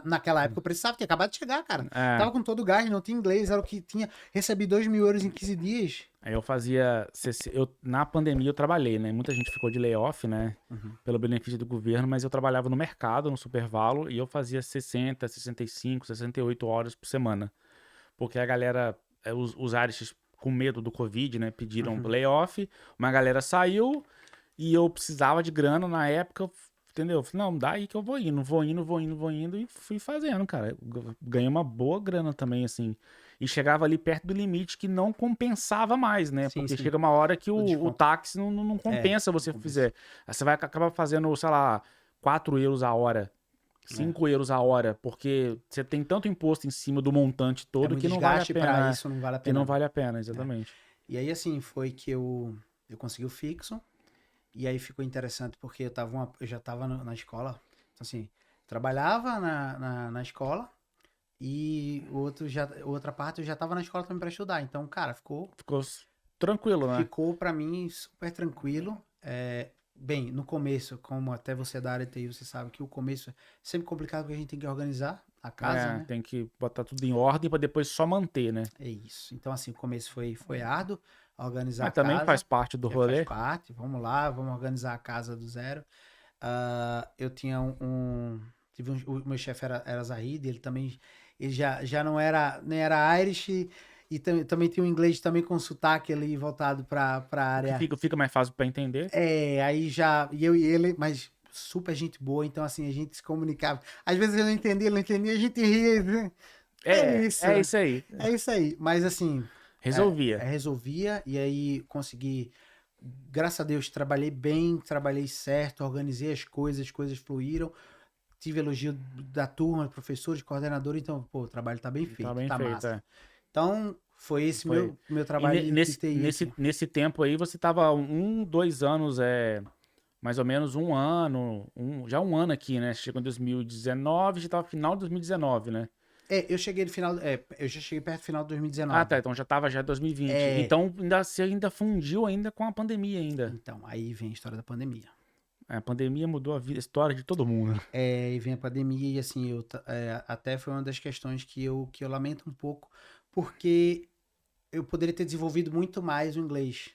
naquela época eu precisava, tinha acabado de chegar, cara. Tava com todo o gás, não tinha inglês, era o que tinha. Recebi 2.000 euros em 15 dias. Aí eu fazia. Na pandemia eu trabalhei, né? Muita gente ficou de layoff, né? Pelo benefício do governo, mas eu trabalhava no mercado, no Supervalo, e eu fazia 60, 65, 68 horas por semana. Porque a galera, os áreas com medo do Covid, né? Pediram layoff, uma galera saiu e eu precisava de grana na época. Entendeu? Falei, não, dá aí que eu vou indo e fui fazendo, cara. Ganhei uma boa grana também, assim. E chegava ali perto do limite que não compensava mais, né? Porque chega uma hora que o táxi não compensa você fizer. Aí você vai acabar fazendo, sei lá, 4 euros a hora, 5 euros a hora, porque você tem tanto imposto em cima do montante todo que não vale a pena. Pra isso não vale a pena. Que não vale a pena, exatamente. E aí, assim, foi que eu consegui o fixo. E aí ficou interessante porque eu já estava na escola. Então, assim, trabalhava na escola e outra parte eu já estava na escola também para estudar. Então, cara, ficou tranquilo, né? Ficou para mim super tranquilo. Bem, no começo, como até você é da área de TI, você sabe que o começo é sempre complicado porque a gente tem que organizar a casa, né? Tem que botar tudo em ordem para depois só manter, né? É isso. Então, assim, o começo foi árduo. Organizar Mas também faz parte do rolê. Faz parte. Vamos lá, vamos organizar a casa do zero. Eu tinha o meu chefe era Zahid, ele já não era, nem era Irish e também tinha um inglês também com sotaque ali voltado para a área. Fica mais fácil para entender. Aí e eu e ele, mas super gente boa, então assim, a gente se comunicava. Às vezes eu não entendia, a gente ria. É isso aí. É isso aí. Mas assim, resolvia, e aí consegui, graças a Deus, trabalhei bem, trabalhei certo, organizei as coisas fluíram, tive elogio da turma, professores, coordenador, então, pô, o trabalho tá bem feito, tá massa. Então, foi esse meu trabalho de TI. Nesse tempo aí, você tava 2 anos, mais ou menos já um ano aqui, né? Você chegou em 2019, já tava final de 2019, né? Eu cheguei no final, eu já cheguei perto do final de 2019. Ah, tá, então já tava 2020. Então você ainda fundiu ainda com a pandemia ainda. Então, aí vem a história da pandemia. A pandemia mudou a história de todo mundo. E vem a pandemia e assim, até foi uma das questões que eu lamento um pouco, porque eu poderia ter desenvolvido muito mais o inglês.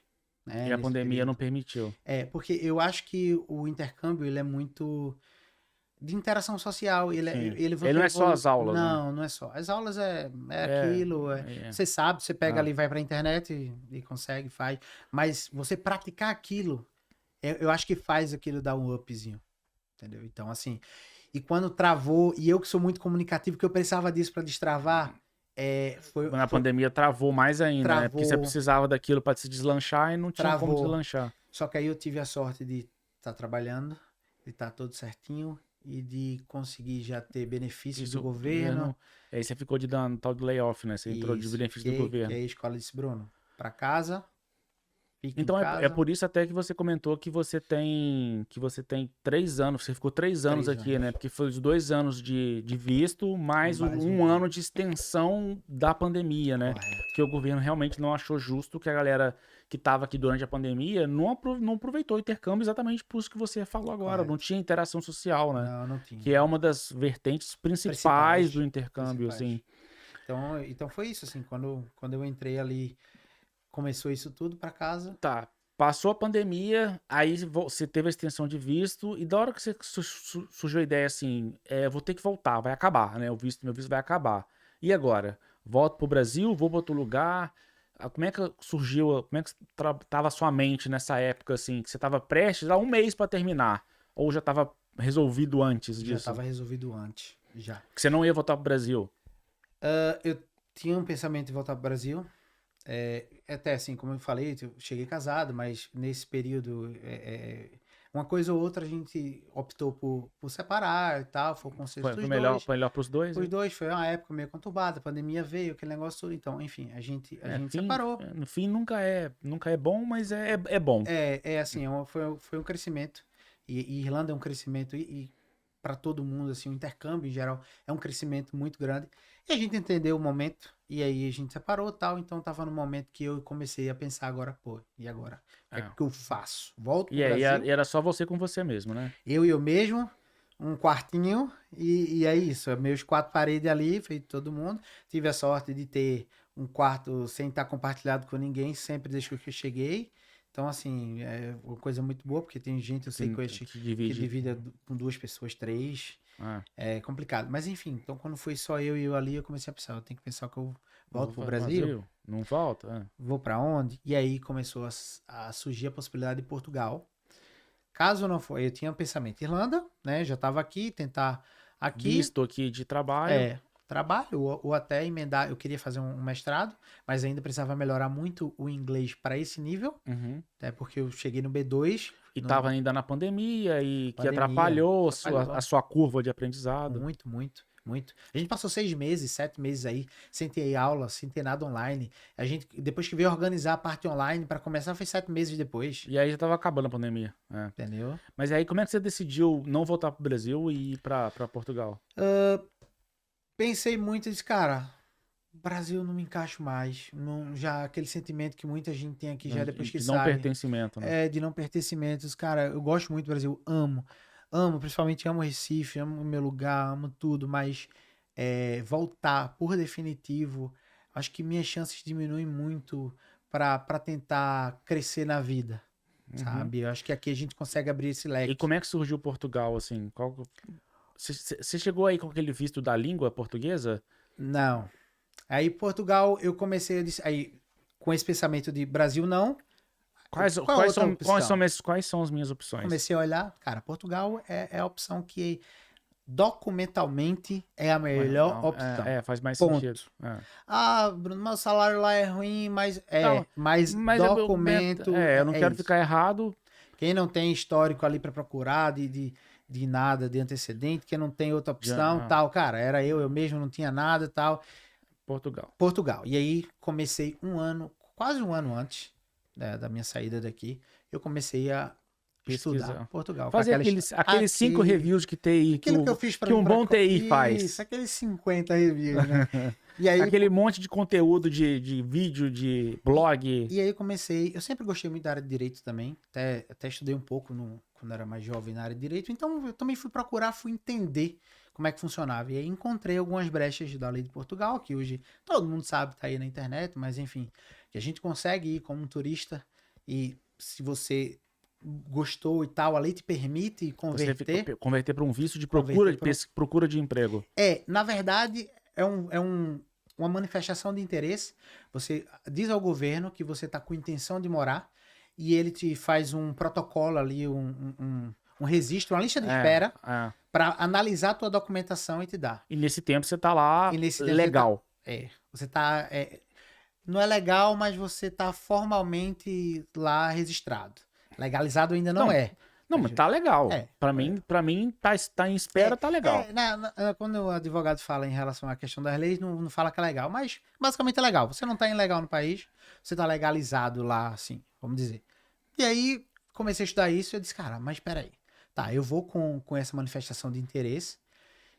Né, e a pandemia não permitiu. Porque eu acho que o intercâmbio, ele é muito de interação social. Ele não é só as aulas, não é só. As aulas é aquilo. Você sabe, você pega ali, vai pra internet e consegue, faz. Mas você praticar aquilo, eu acho que faz aquilo dar um upzinho. Entendeu? Então, assim, e quando travou, e eu que sou muito comunicativo, que eu precisava disso pra destravar, Na pandemia travou mais ainda, né? Porque você precisava daquilo pra se deslanchar e não tinha como deslanchar. Só que aí eu tive a sorte de estar trabalhando, de estar tudo certinho e de conseguir já ter benefícios do governo. Aí você ficou de dano tal de layoff, né? Você entrou de benefício do governo. E aí a escola disse, Bruno, pra casa. Então é por isso até que você comentou que você tem 3 anos, você ficou 3 anos aqui, né? Porque foi os 2 anos de visto, mais um ano de extensão da pandemia, né? Correto. Que o governo realmente não achou justo que a galera que estava aqui durante a pandemia não aproveitou o intercâmbio exatamente por isso que você falou agora. Correto. Não tinha interação social, né? Não tinha. Que é uma das vertentes principais do intercâmbio, assim. Então foi isso, assim, quando eu entrei ali, começou isso tudo pra casa. Tá. Passou a pandemia, aí você teve a extensão de visto, e da hora que você surgiu a ideia assim, vou ter que voltar, vai acabar, né? Meu visto vai acabar. E agora? Volto pro Brasil, vou para outro lugar? Como é que surgiu, como é que tava a sua mente nessa época, assim, que você tava prestes a um mês para terminar? Ou já tava resolvido antes Já disso? estava resolvido antes, já. Que você não ia voltar pro Brasil? Eu tinha um pensamento de voltar pro Brasil. Até assim, como eu falei, eu cheguei casado, mas nesse período, uma coisa ou outra a gente optou por separar e tal, foi o consenso Foi dos melhor, dois. foi melhor pros dois? Os dois foi uma época meio conturbada, a pandemia veio, aquele negócio todo, então, enfim, a gente separou. No fim nunca é bom, mas é bom. Assim, foi um crescimento, e Irlanda é um crescimento, e para todo mundo, assim, o intercâmbio em geral é um crescimento muito grande. E a gente entendeu o momento, e aí a gente separou e tal, então tava no momento que eu comecei a pensar agora, pô, e agora? O que é que eu faço? Volto pro E aí Brasil, era só você com você mesmo, né? eu mesmo, um quartinho, e é isso, meus 4 paredes ali, feito todo mundo. Tive a sorte de ter um quarto sem estar compartilhado com ninguém, sempre desde que eu cheguei. Então, assim, é uma coisa muito boa, porque tem gente, eu sei que divide com 2 pessoas, 3. É complicado. Mas, enfim, então quando foi só eu e eu ali, eu comecei a pensar, eu tenho que pensar que eu volto pro Brasil. Não volta? Vou para onde? E aí começou a surgir a possibilidade de Portugal. Caso não for, eu tinha um pensamento Irlanda, né? Já estava aqui, tentar aqui. Visto aqui de trabalho. Trabalho, ou até emendar. Eu queria fazer um mestrado, mas ainda precisava melhorar muito o inglês para esse nível, até porque eu cheguei no B2. E estava ainda na pandemia, e que atrapalhou a sua curva de aprendizado. Muito, muito. Muito. A gente passou 6 meses, 7 meses aí, sem ter aula, sem ter nada online. A gente, depois que veio organizar a parte online, para começar, foi 7 meses depois. E aí já tava acabando a pandemia. Entendeu? Mas aí, como é que você decidiu não voltar pro Brasil e ir pra Portugal? Pensei muito e disse, cara, Brasil não me encaixo mais. Não, já aquele sentimento que muita gente tem aqui já depois que sai. De não pertencimento, né? De não pertencimento. Cara, eu gosto muito do Brasil, amo. Amo, principalmente amo Recife, amo o meu lugar, amo tudo, mas voltar por definitivo, acho que minhas chances diminuem muito para tentar crescer na vida, sabe? Eu acho que aqui a gente consegue abrir esse leque. E como é que surgiu Portugal, assim? Você chegou aí com aquele visto da língua portuguesa? Não. Aí Portugal, eu comecei aí com esse pensamento de Brasil não. Quais são as minhas opções? Comecei a olhar, cara, Portugal é a opção que documentalmente é a melhor opção. Faz mais Ponto. sentido. Bruno, meu salário lá é ruim, mas mas documento. Eu não quero ficar errado. Quem não tem histórico ali para procurar de nada, de antecedente, quem não tem outra opção, tal, cara, era eu mesmo não tinha nada, tal. Portugal. E aí comecei quase um ano antes da minha saída daqui, eu comecei a estudar Portugal. Fazer aqueles 5 reviews de TI que eu fiz que um bom TI faz. Isso, aqueles 50 reviews, né? E aí, aquele monte de conteúdo de vídeo, de blog. E aí eu comecei, eu sempre gostei muito da área de direito também, até estudei um pouco quando era mais jovem na área de direito, então eu também fui entender como é que funcionava. E aí encontrei algumas brechas da lei de Portugal, que hoje todo mundo sabe, tá aí na internet, mas enfim, que a gente consegue ir como um turista e se você gostou e tal, a lei te permite converter para um visto de procura de emprego. Na verdade, uma manifestação de interesse. Você diz ao governo que você está com intenção de morar e ele te faz um protocolo ali, um registro, uma lista de espera para analisar a tua documentação e te dar. E nesse tempo você está lá legal. Você está... não é legal, mas você está formalmente lá registrado. Legalizado ainda não é. Não, mas tá legal. Pra mim tá em espera, tá legal. Quando o advogado fala em relação à questão das leis, não fala que é legal, mas basicamente é legal. Você não tá ilegal no país, você tá legalizado lá, assim, vamos dizer. E aí, comecei a estudar isso e eu disse, cara, mas peraí. Tá, eu vou com essa manifestação de interesse,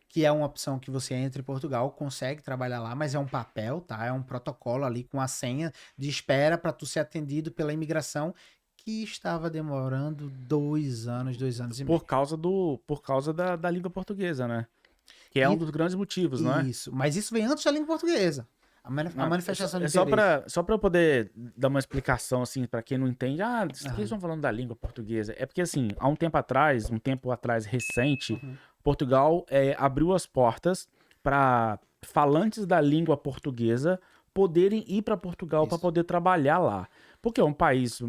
que é uma opção que você entra em Portugal, consegue trabalhar lá, mas é um papel, tá? É um protocolo ali com a senha de espera para tu ser atendido pela imigração, que estava demorando 2 anos e meio. Por causa da língua portuguesa, né? Que é um dos grandes motivos, não é? Isso, mas isso vem antes da língua portuguesa. A manifestação de Só interesse. só para eu poder dar uma explicação, assim, para quem não entende, por que eles estão falando da língua portuguesa? É porque, assim, há um tempo atrás recente, Portugal abriu as portas para falantes da língua portuguesa poderem ir para Portugal para Isso. poder trabalhar lá. Porque é um país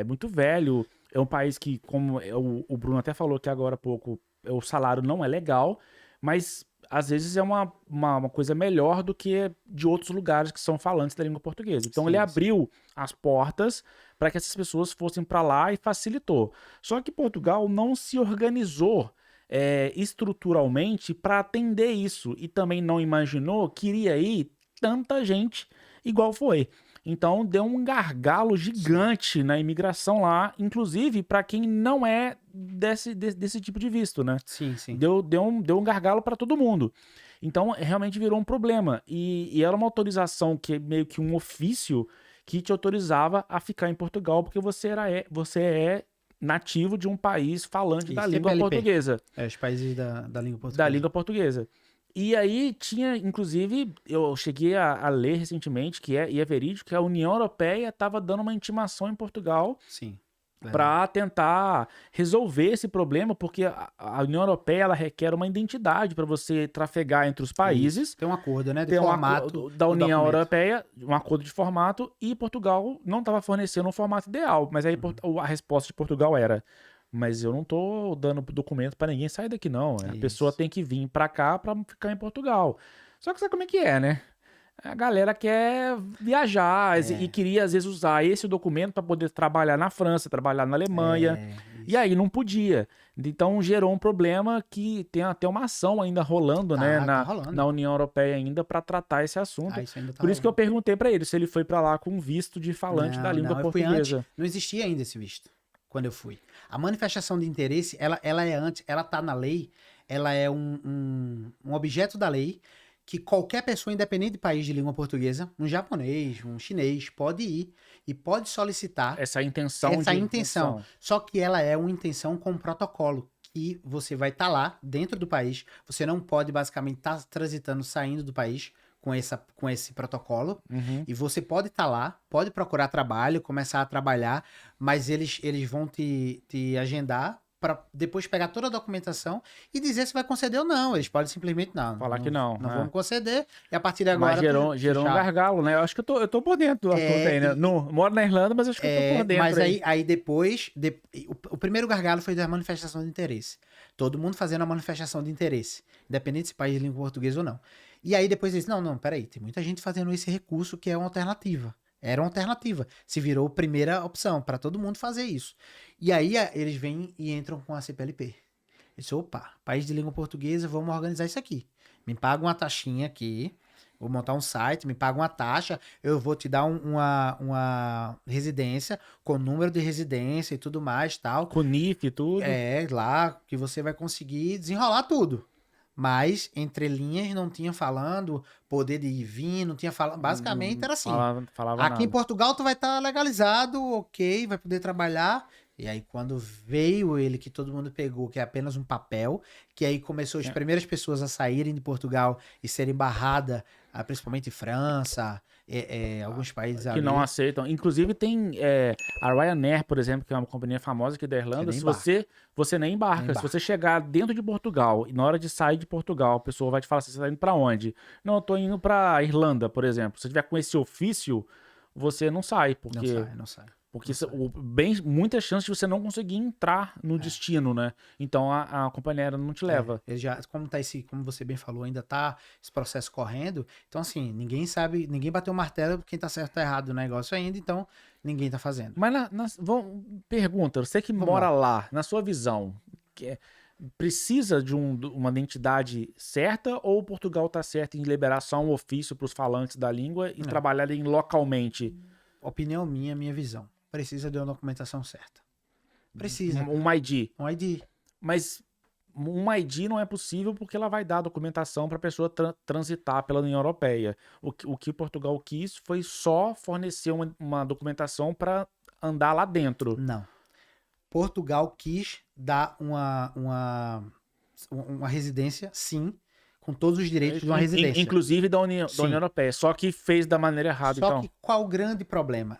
muito velho, é um país que, como o Bruno até falou que agora há pouco, o salário não é legal, mas às vezes é uma coisa melhor do que de outros lugares que são falantes da língua portuguesa. Então ele Sim, sim. abriu as portas para que essas pessoas fossem para lá e facilitou. Só que Portugal não se organizou estruturalmente para atender isso e também não imaginou que iria ir tanta gente igual foi. Então deu um gargalo gigante na imigração lá, inclusive para quem não é desse tipo de visto, né? Sim, sim. Deu um gargalo para todo mundo. Então, realmente virou um problema. E era uma autorização que é meio que um ofício que te autorizava a ficar em Portugal, porque você é nativo de um país falante da Isso, língua TPLP. portuguesa. Os países da língua portuguesa. Da língua portuguesa. E aí tinha, inclusive, eu cheguei a ler recentemente, e é verídico, que a União Europeia estava dando uma intimação em Portugal Sim. para tentar resolver esse problema, porque a União Europeia ela requer uma identidade para você trafegar entre os países. Isso. Tem um acordo, né? De Tem um formato acordo da do União documento. Europeia, um acordo de formato, e Portugal não estava fornecendo um formato ideal. Mas aí a resposta de Portugal era: mas eu não tô dando documento para ninguém sair daqui, não. A pessoa Isso. tem que vir para cá para ficar em Portugal. Só que sabe como é que é, né? A galera quer viajar e queria, às vezes, usar esse documento para poder trabalhar na França, trabalhar na Alemanha. E aí não podia. Então gerou um problema que tem até uma ação ainda rolando, né, Tá rolando. na União Europeia ainda para tratar esse assunto. Isso ainda tá Por isso que eu rolando. perguntei para ele se ele foi para lá com visto de falante da língua eu fui antes. portuguesa. Não existia ainda esse visto quando eu fui. A manifestação de interesse, ela é antes, ela tá na lei, ela é um objeto da lei que qualquer pessoa, independente de país de língua portuguesa, um japonês, um chinês, pode ir e pode solicitar Essa intenção essa de intenção. Só que ela é uma intenção com protocolo. Que você vai estar lá, dentro do país. Você não pode, basicamente, estar transitando, saindo do país com esse protocolo. Uhum. E você pode estar lá, pode procurar trabalho, começar a trabalhar, mas eles vão te agendar para depois pegar toda a documentação e dizer se vai conceder ou não. Eles podem simplesmente Falar que não, Não é. vamos conceder. E a partir de agora. Mas gerou um gargalo, né? Eu acho que eu tô por dentro do assunto aí, né? Não moro na Irlanda, mas acho que eu tô por dentro. Mas aí depois. O primeiro gargalo foi da manifestação de interesse. Todo mundo fazendo a manifestação de interesse, independente se país de língua portuguesa ou não. E aí depois eles, não, peraí, tem muita gente fazendo esse recurso que é uma alternativa. Era uma alternativa. Se virou a primeira opção para todo mundo fazer isso. E aí eles vêm e entram com a CPLP. Eu disse, opa, país de língua portuguesa, vamos organizar isso aqui. Me paga uma taxinha aqui, vou montar um site, me paga uma taxa, eu vou te dar uma residência, com número de residência e tudo mais, tal. Com NIF e tudo. Lá que você vai conseguir desenrolar tudo. Mas, entre linhas, não tinha falando poder de ir e vir, não tinha falando. Basicamente era assim. Falava Aqui nada. em Portugal tu vai estar legalizado, ok, vai poder trabalhar. E aí, quando veio ele, que todo mundo pegou, que é apenas um papel, que aí começou as primeiras pessoas a saírem de Portugal e serem barradas, principalmente França, alguns países Que ali. não aceitam. Inclusive tem a Ryanair, por exemplo, que é uma companhia famosa aqui da Irlanda. Se você nem embarca. Se você chegar dentro de Portugal e na hora de sair de Portugal, a pessoa vai te falar assim, você tá indo pra onde? Não, eu tô indo pra Irlanda, por exemplo. Se você tiver com esse ofício, você não sai, porque... Não sai. Porque muita chance de você não conseguir entrar no destino, né? Então a companhia aérea não te leva. Como você bem falou, ainda tá esse processo correndo. Então, assim, ninguém sabe, ninguém bateu o martelo quem tá certo ou tá errado no negócio ainda, então ninguém tá fazendo. Mas pergunta, você que mora lá, na sua visão, precisa de uma identidade certa ou Portugal tá certo em liberar só um ofício para os falantes da língua e trabalharem localmente? Opinião minha visão. Precisa de uma documentação certa. Precisa. Um ID. Um ID. Mas um ID não é possível porque ela vai dar a documentação para a pessoa transitar pela União Europeia. O que Portugal quis foi só fornecer uma documentação para andar lá dentro. Não. Portugal quis dar uma residência, sim, com todos os direitos de uma residência. Inclusive da União Europeia, só que fez da maneira errada, Só que qual o grande problema?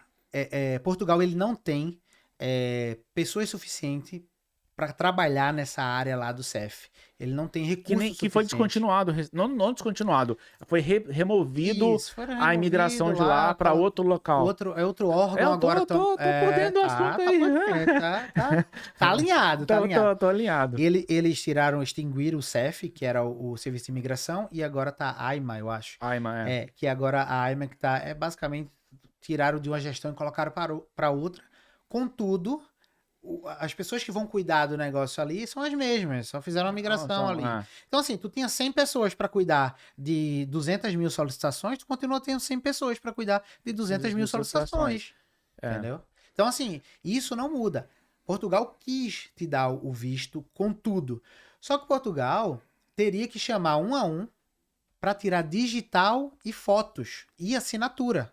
Portugal ele não tem pessoas suficientes para trabalhar nessa área lá do CEF. Ele não tem recursos que foi descontinuado, não descontinuado, foi removido a imigração de lá para outro local. Outro órgão agora. Tô por dentro do assunto aí. Tá alinhado, tá alinhado. Tô alinhado. Eles extinguiram o CEF, que era o Serviço de Imigração, e agora tá a AIMA, eu acho. AIMA, que agora a AIMA que tá, basicamente, tiraram de uma gestão e colocaram para outra. Contudo, as pessoas que vão cuidar do negócio ali são as mesmas, só fizeram a migração ali. Então, assim, tu tinha 100 pessoas para cuidar de 200 mil solicitações, tu continua tendo 100 pessoas para cuidar de 200 mil solicitações. Entendeu? Então, assim, isso não muda. Portugal quis te dar o visto com tudo. Só que Portugal teria que chamar um a um para tirar digital e fotos e assinatura.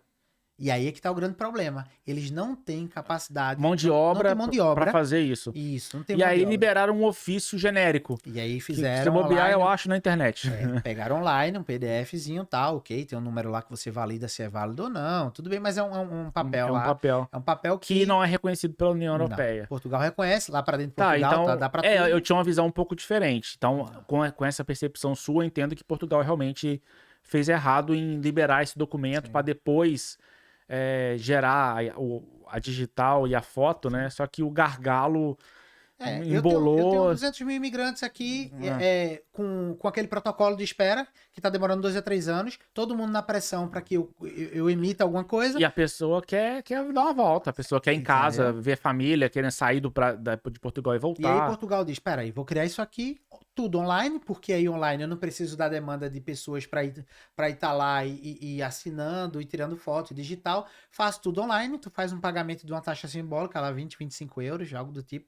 E aí é que tá o grande problema. Eles não têm capacidade... Mão de obra para fazer isso. Isso, não tem mão de obra. E aí liberaram um ofício genérico. E aí fizeram se bobear, eu acho, na internet. Pegaram online, um PDFzinho e tal, ok, tem um número lá que você valida se é válido ou não, tudo bem, mas é um papel lá. É um papel que não é reconhecido pela União Europeia. Não. Portugal reconhece, lá para dentro de Portugal, então, dá pra tudo. Eu tinha uma visão um pouco diferente. Então, com essa percepção sua, eu entendo que Portugal realmente fez errado em liberar esse documento para depois... gerar a digital e a foto, né? Só que o gargalo embolou... Eu tenho 200 mil imigrantes aqui com aquele protocolo de espera que tá demorando 2 a 3 anos, todo mundo na pressão para que eu emita alguma coisa. E a pessoa quer dar uma volta, a pessoa quer ir em casa, ver família, querendo sair de Portugal e voltar. E aí Portugal diz, espera aí, vou criar isso aqui tudo online, porque aí online eu não preciso da demanda de pessoas para ir tá lá e assinando e tirando foto digital, faço tudo online, tu faz um pagamento de uma taxa simbólica, lá 20, 25 euros, algo do tipo,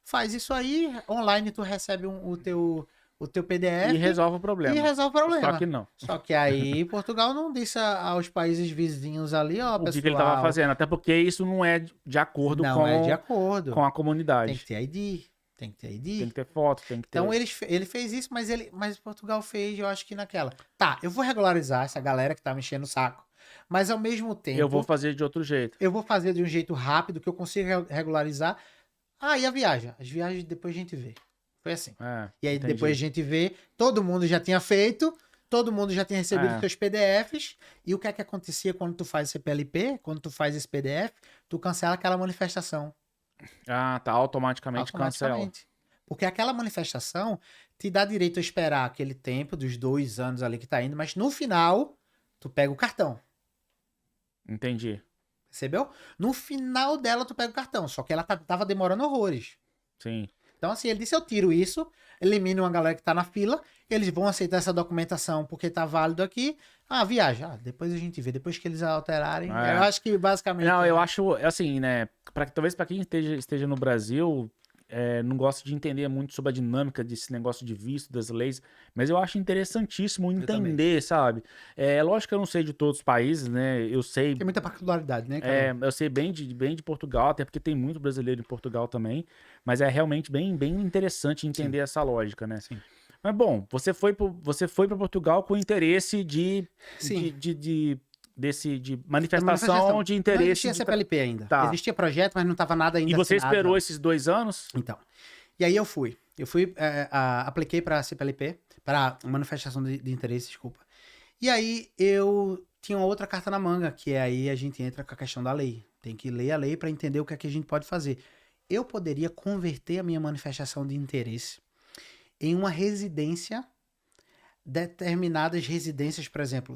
faz isso aí, online tu recebe o teu PDF e resolve o problema. Só que não. Só que aí Portugal não disse aos países vizinhos ali, ó, pessoal... O que ele estava fazendo, até porque isso não é de acordo com a comunidade. Tem que ter ID. Tem que ter ID. Tem que ter foto, tem que ter... Então ele fez isso, mas Portugal fez, eu acho que naquela. Tá, eu vou regularizar essa galera que tá me enchendo o saco. Mas ao mesmo tempo... Eu vou fazer de outro jeito. Eu vou fazer de um jeito rápido, que eu consiga regularizar. E a viagem? As viagens depois a gente vê. Foi assim. E aí depois a gente vê, todo mundo já tinha feito, todo mundo já tinha recebido seus PDFs. E o que é que acontecia quando tu faz esse PLP, quando tu faz esse PDF, tu cancela aquela manifestação. Automaticamente cancela. Porque aquela manifestação te dá direito a esperar aquele tempo dos 2 anos ali que tá indo, mas no final, tu pega o cartão. Entendi. Percebeu? No final dela, tu pega o cartão, só que ela tava demorando horrores. Sim. Então, assim, ele disse, eu tiro isso, elimino uma galera que tá na fila, eles vão aceitar essa documentação porque tá válido aqui, viaja. Depois a gente vê, depois que eles alterarem, eu acho que basicamente... Não, eu acho, assim, né, talvez para quem esteja no Brasil, não gosto de entender muito sobre a dinâmica desse negócio de visto, das leis, mas eu acho interessantíssimo entender, sabe? Lógico que eu não sei de todos os países, né? Eu sei... Tem muita particularidade, né? Eu sei bem de Portugal, até porque tem muito brasileiro em Portugal também, mas é realmente bem interessante entender essa lógica, né? Sim. Mas, bom, você foi para Portugal com interesse de manifestação de interesse. Não existia CPLP ainda. Existia projeto, mas não estava nada ainda. E você esperou esses 2 anos? Então. E aí eu fui. Apliquei para CPLP, para manifestação de interesse, desculpa. E aí eu tinha uma outra carta na manga, que aí a gente entra com a questão da lei. Tem que ler a lei para entender o que é que a gente pode fazer. Eu poderia converter a minha manifestação de interesse em uma residência, determinadas residências, por exemplo...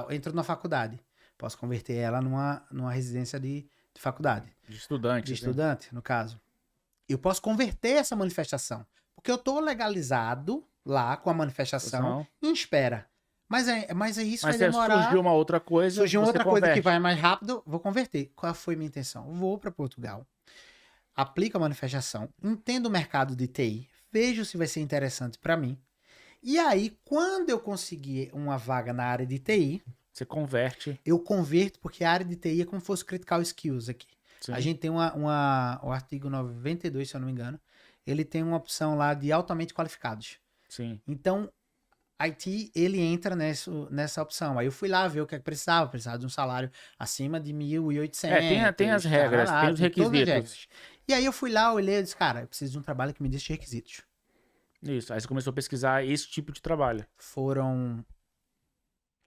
eu entro na faculdade. Posso converter ela numa residência de faculdade. De estudante. De estudante, no caso. Eu posso converter essa manifestação. Porque eu estou legalizado lá com a manifestação em espera. Mas isso vai demorar. Surgiu uma outra coisa. Surgiu outra coisa que vai mais rápido, vou converter. Qual foi a minha intenção? Vou para Portugal, aplico a manifestação, entendo o mercado de TI, vejo se vai ser interessante para mim. E aí, quando eu conseguir uma vaga na área de TI... Você converte. Eu converto, porque a área de TI é como se fosse Critical Skills aqui. Sim. A gente tem o artigo 92, se eu não me engano. Ele tem uma opção lá de altamente qualificados. Sim. Então, IT, ele entra nessa opção. Aí eu fui lá ver o que é que precisava de um salário acima de 1.800. Tem as regras, tem os tem todas as requisitos. regras. E aí eu fui lá, olhei e disse, cara, eu preciso de um trabalho que me dê esses requisitos. Isso, aí você começou a pesquisar esse tipo de trabalho. Foram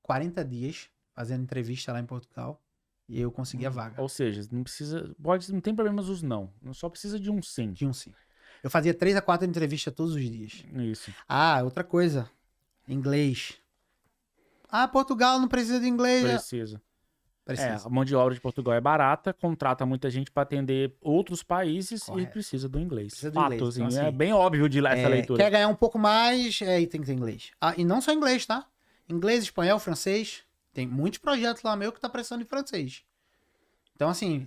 40 dias fazendo entrevista lá em Portugal e eu consegui a vaga. Ou seja, não tem problemas os não, só precisa de um sim. De um sim. Eu fazia 3 a 4 entrevistas todos os dias. Isso. Ah, outra coisa. Inglês. Ah, Portugal não precisa de inglês. Precisa. Precisa. A mão de obra de Portugal é barata, contrata muita gente para atender outros países Correto. e precisa do inglês. Precisa do Fato, inglês. assim, Então, é assim, bem óbvio de essa leitura. Quer ganhar um pouco mais, aí tem que ter inglês. Ah, e não só inglês, tá? Inglês, espanhol, francês. Tem muitos projetos lá meu que tá precisando de francês. Então, assim,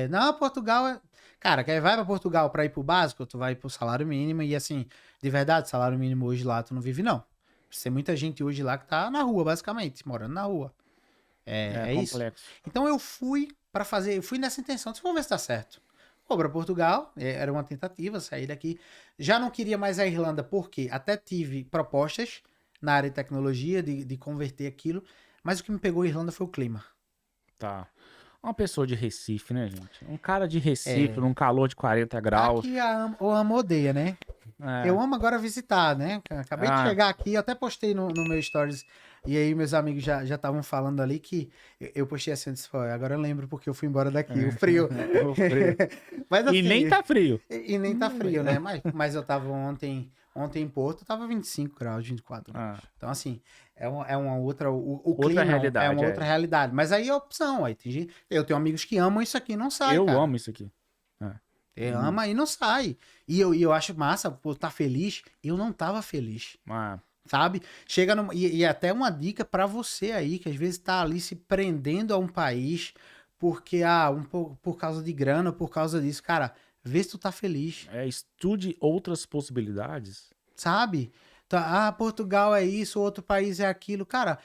não, Portugal Cara, vai pra Portugal pra ir pro básico, tu vai pro salário mínimo e, assim, de verdade, salário mínimo hoje lá tu não vive, não. Tem muita gente hoje lá que tá na rua, basicamente, morando na rua. É isso. Complexo. Então eu fui nessa intenção, vamos ver se tá certo. Vou pra Portugal, era uma tentativa, sair daqui. Já não queria mais a Irlanda, porque até tive propostas na área de tecnologia, de converter aquilo, mas o que me pegou a Irlanda foi o clima. Tá. Uma pessoa de Recife, né, gente? Um cara de Recife, num calor de 40 graus. Aqui ou ama ou odeia, né? É. Eu amo agora visitar, né? Acabei de chegar aqui, eu até postei no meu stories, e aí meus amigos já estavam falando ali que eu postei assim, disse, agora eu lembro porque eu fui embora daqui, o frio. O frio. Mas, assim, E nem tá frio. E nem tá frio, né? Mas eu tava ontem em Porto, tava 25 graus, 24 graus. Então, assim, é uma outra... O clima realidade, é uma outra realidade. Mas aí é opção, aí tem gente... Eu tenho amigos que amam isso aqui e não sai, Eu cara. amo isso aqui. Ama e não sai. E eu acho massa, pô, tá feliz. Eu não tava feliz. Sabe? Chega e até uma dica pra você aí, que às vezes tá ali se prendendo a um país porque, por causa de grana, por causa disso. Cara, vê se tu tá feliz. Estude outras possibilidades. Sabe? Portugal é isso, outro país é aquilo. Cara,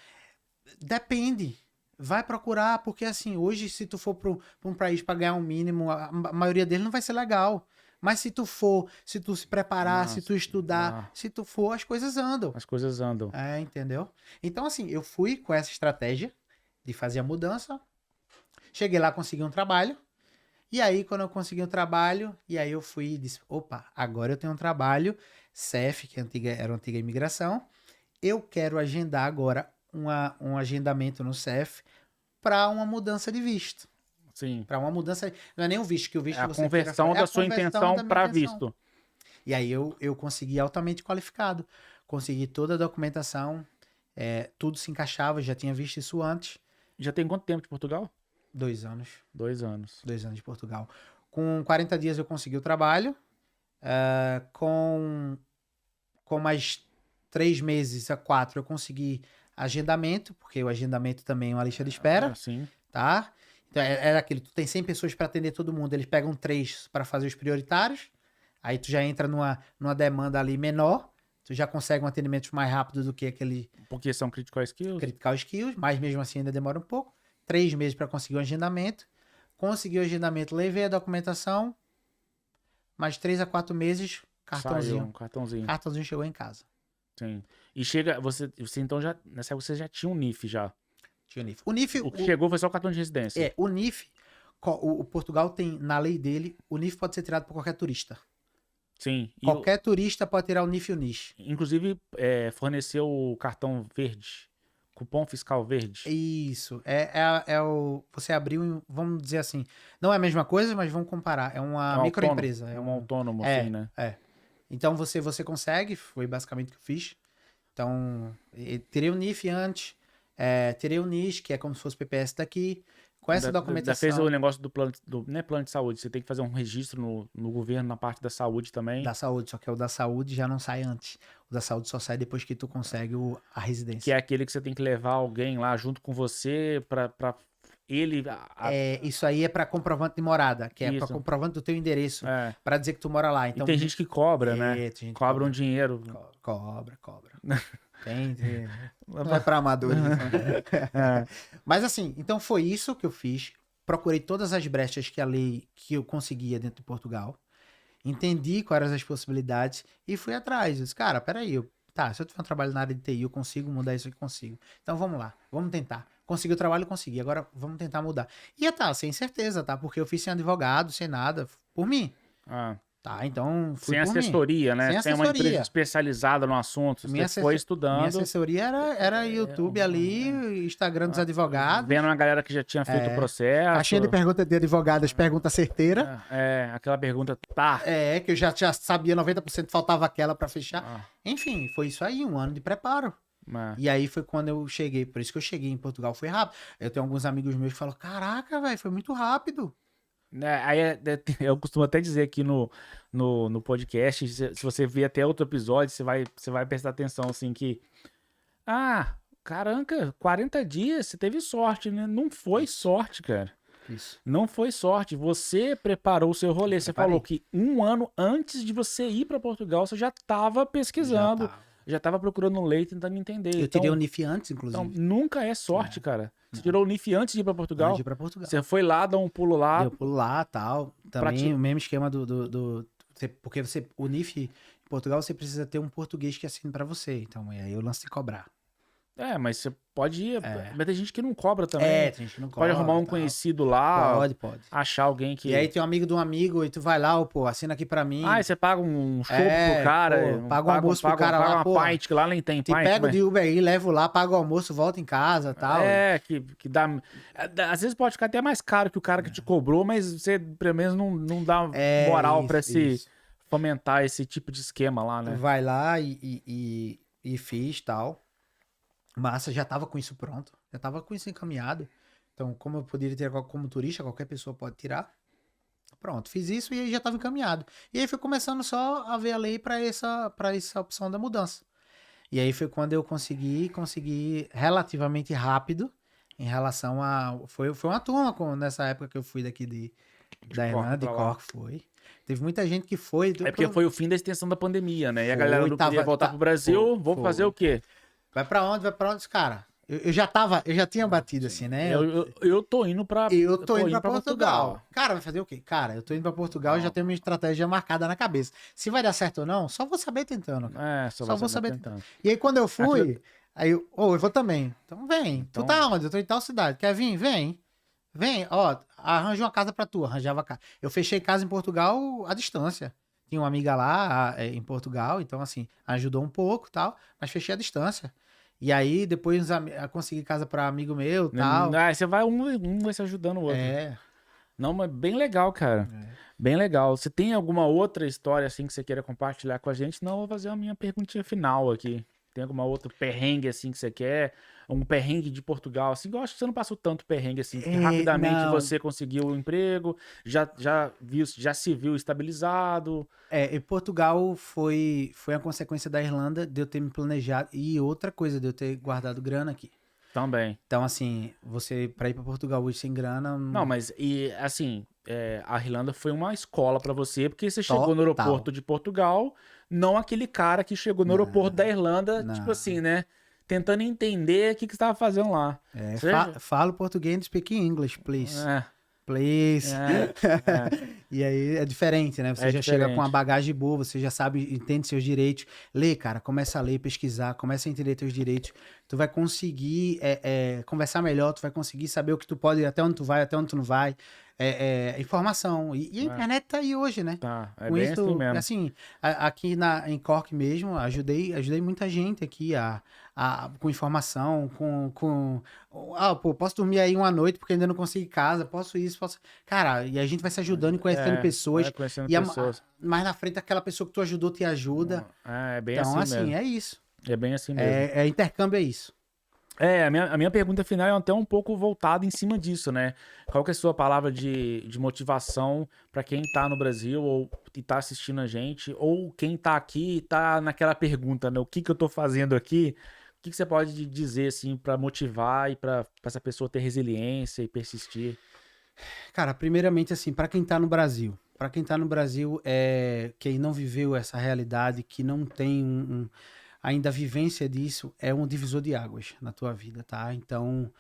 depende. Vai procurar, porque assim, hoje se tu for pra um país pra ganhar um mínimo, a maioria deles não vai ser legal. Mas se tu se preparar, se tu estudar, se tu for, as coisas andam. As coisas andam. Entendeu? Então, assim, eu fui com essa estratégia de fazer a mudança. Cheguei lá, consegui um trabalho. E aí, quando eu consegui um trabalho, e aí eu fui e disse, opa, agora eu tenho um trabalho, CEF, que era a antiga imigração. Eu quero agendar agora um agendamento no CEF para uma mudança de visto. Sim. Para uma mudança. Não é nem o visto, que o visto você conversão da sua intenção para visto. E aí eu consegui altamente qualificado. Consegui toda a documentação, tudo se encaixava, já tinha visto isso antes. Já tem quanto tempo de Portugal? 2 anos. 2 anos. 2 anos de Portugal. Com 40 dias eu consegui o trabalho. Com mais 3 meses a 4 eu consegui agendamento, porque o agendamento também é uma lista de espera. Sim. Tá? Então, era aquilo, tu tem 100 pessoas para atender todo mundo, eles pegam 3 para fazer os prioritários, aí tu já entra numa demanda ali menor, tu já consegue um atendimento mais rápido do que aquele... Porque são critical skills? Critical skills, mas mesmo assim ainda demora um pouco. 3 meses para conseguir o agendamento. Consegui o agendamento, levei a documentação, mais 3 a 4 meses, cartãozinho. Saiu, cartãozinho. Cartãozinho chegou em casa. Sim. E chega, você então já, nessa época você já tinha um NIF já. Tinha o NIF. O NIF... O que chegou foi só o cartão de residência. O NIF, o Portugal tem, na lei dele, o NIF pode ser tirado por qualquer turista. Sim. Qualquer turista pode tirar o NIF e o NIS. Inclusive, forneceu o cartão verde. Cupom fiscal verde. Isso. Você abriu, vamos dizer assim, não é a mesma coisa, mas vamos comparar. É uma microempresa. É um autônomo, assim, né? Então você consegue, foi basicamente o que eu fiz. Então, tirei o NIF antes, tirei o NIS, que é como se fosse o PPS daqui. Com essa documentação... fez o negócio do plano, não é plano de saúde, você tem que fazer um registro no governo, na parte da saúde também. Da saúde, só que o da saúde já não sai antes. O da saúde só sai depois que tu consegue a residência. Que é aquele que você tem que levar alguém lá junto com você pra ele... Isso aí é pra comprovante de morada, que é pra comprovante do teu endereço, pra dizer que tu mora lá. Então, e tem gente que cobra, né? Cobra um dinheiro. Cobra. Tem. Não é pra amadores. Mas assim, então foi isso que eu fiz. Procurei todas as brechas que eu conseguia dentro de Portugal. Entendi quais eram as possibilidades e fui atrás. Eu disse, cara, peraí, Tá, se eu tiver um trabalho na área de TI, eu consigo mudar isso aqui, consigo. Então vamos lá, vamos tentar. Consegui o trabalho, consegui. Agora vamos tentar mudar. E sem certeza, tá? Porque eu fiz sem advogado, sem nada, por mim. Ah. Tá, então fui Sem por assessoria, mim. né? Sem Sem uma empresa assessoria. especializada no assunto. Você foi Minha estudando. assessoria era YouTube ali, Instagram dos advogados. Vendo uma galera que já tinha feito o processo. Caixinha de pergunta de advogados, pergunta certeira. Aquela pergunta, tá. Que eu já sabia 90%, faltava aquela pra fechar. Ah. Enfim, foi isso aí, um ano de preparo. E aí foi quando eu cheguei, por isso que eu cheguei em Portugal, foi rápido. Eu tenho alguns amigos meus que falam, caraca, velho, foi muito rápido. Aí eu costumo até dizer aqui no podcast, se você ver até outro episódio, você vai prestar atenção assim que... Caraca, 40 dias, você teve sorte, né? Não foi sorte, cara. Isso. Não foi sorte. Você preparou o seu rolê. Você falou que um ano antes de você ir para Portugal, você já estava pesquisando. Já tava procurando um lei, tentando entender. Eu tirei o NIF antes, inclusive. Então, nunca é sorte, cara. Você tirou o NIF antes de ir pra Portugal? Antes de ir pra Portugal. Você foi lá, deu um pulo lá. Deu pulo lá, tal. Também o mesmo esquema porque o NIF em Portugal, você precisa ter um português que assine pra você. Então, aí eu lance de cobrar. Mas você pode ir. Mas tem gente que não cobra também. Tem gente que não cobra. Pode arrumar um conhecido lá. Pode. Achar alguém que... E aí tem um amigo de um amigo e tu vai lá, assina aqui pra mim. E você paga um chopp pro cara. Paga um almoço pro cara lá, paga uma pint, que lá nem tem pint. Te pego de Uber aí, levo lá, pago o almoço, volto em casa e tal. Que dá... Às vezes pode ficar até mais caro que o cara que te cobrou, mas você, pelo menos, não dá moral pra fomentar esse tipo de esquema lá, né? Vai lá e fiz tal. Massa, já tava com isso pronto. Já tava com isso encaminhado. Então, como eu poderia ter como turista, qualquer pessoa pode tirar. Pronto, fiz isso e aí já tava encaminhado. E aí fui começando só a ver a lei para essa opção da mudança. E aí foi quando eu consegui relativamente rápido em relação a... Foi uma turma nessa época que eu fui daqui da Irlanda, de Cork, foi. Teve muita gente que foi. Porque foi o fim da extensão da pandemia, né? E a galera não queria voltar pro Brasil. Vou fazer o quê? Vai pra onde? Cara, eu já tinha batido assim, né? Eu tô indo pra Portugal. Cara, vai fazer o quê? Cara, eu tô indo pra Portugal e já tenho minha estratégia marcada na cabeça. Se vai dar certo ou não, só vou saber tentando. Cara. Só vou saber tentando. E aí quando eu fui, eu vou também. Então vem. Então... Tu tá onde? Eu tô em tal cidade. Quer vir? Vem. Arranja uma casa pra tu. Arranjava casa. Eu fechei casa em Portugal à distância. Tinha uma amiga lá em Portugal, então assim, ajudou um pouco e tal, mas fechei à distância. E aí, depois consegui casa pra amigo meu e tal. Aí você vai, um vai se ajudando o outro. Não, mas bem legal, cara. Bem legal. Você tem alguma outra história assim que você queira compartilhar com a gente? Não, eu vou fazer a minha perguntinha final aqui. Tem alguma outra perrengue assim que você quer? Um perrengue de Portugal, assim, eu acho que você não passou tanto perrengue assim, que rapidamente você conseguiu o emprego, já se viu estabilizado. Em Portugal foi a consequência da Irlanda de eu ter me planejado e outra coisa, de eu ter guardado grana aqui. Também. Então, assim, pra ir pra Portugal hoje sem grana... Não, mas, assim, a Irlanda foi uma escola pra você, porque você chegou no aeroporto de Portugal, não aquele cara que chegou no aeroporto da Irlanda, tipo assim, né? Tentando entender o que você estava fazendo lá. Falo português, speak English, please. Please. E aí é diferente, né? Você já chega com uma bagagem boa, você já sabe, entende seus direitos. Lê, cara, começa a ler, pesquisar, começa a entender teus direitos. Tu vai conseguir conversar melhor, tu vai conseguir saber o que tu pode, até onde tu vai, até onde tu não vai. Informação. E a internet tá aí hoje, né? Tá, com bem isso, assim mesmo. Assim, aqui em Cork mesmo, ajudei muita gente aqui com informação, posso dormir aí uma noite porque ainda não consegui casa, posso isso, posso... Cara, e a gente vai se ajudando e conhecendo pessoas. Mais na frente, aquela pessoa que tu ajudou te ajuda. É bem então, assim mesmo. É isso. É bem assim mesmo. Intercâmbio é isso. A minha pergunta final é até um pouco voltada em cima disso, né? Qual que é a sua palavra de motivação para quem tá no Brasil ou tá assistindo a gente, ou quem tá aqui e tá naquela pergunta, né? O que eu tô fazendo aqui? O que você pode dizer, assim, para motivar e para essa pessoa ter resiliência e persistir? Cara, primeiramente, assim, para quem tá no Brasil, quem não viveu essa realidade, que não tem ainda a vivência disso, é um divisor de águas na tua vida, tá? Então,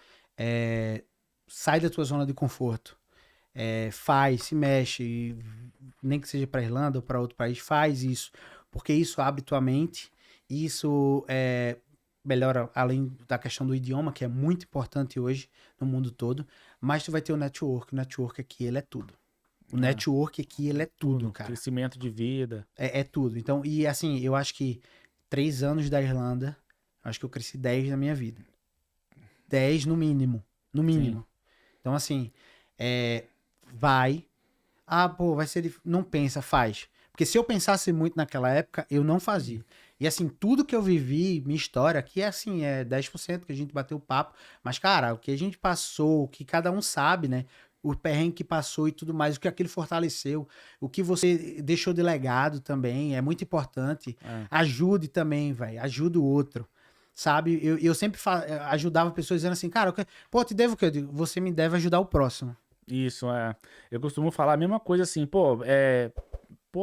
sai da tua zona de conforto. Se mexe, nem que seja para Irlanda ou para outro país, faz isso, porque isso abre tua mente Isso melhora, além da questão do idioma, que é muito importante hoje no mundo todo, mas tu vai ter o network. O network aqui, ele é tudo. O network aqui, ele é tudo, cara. Crescimento de vida. É tudo. Então, e assim, eu acho que 3 anos da Irlanda, acho que eu cresci 10 na minha vida. 10 no mínimo. No mínimo. Sim. Então, assim, vai. Ah, pô, vai ser difícil. Não pensa, faz. Porque se eu pensasse muito naquela época, eu não fazia. E assim, tudo que eu vivi, minha história, aqui é assim, é 10% que a gente bateu o papo. Mas, cara, o que a gente passou, o que cada um sabe, né? O perrengue que passou e tudo mais, o que aquilo fortaleceu, o que você deixou de legado também, é muito importante. Ajude também, velho. Ajuda o outro. Sabe? Eu sempre ajudava pessoas dizendo assim, cara, pô, eu te devo o quê? Eu digo, você me deve ajudar o próximo. Isso, é. Eu costumo falar a mesma coisa assim, pô,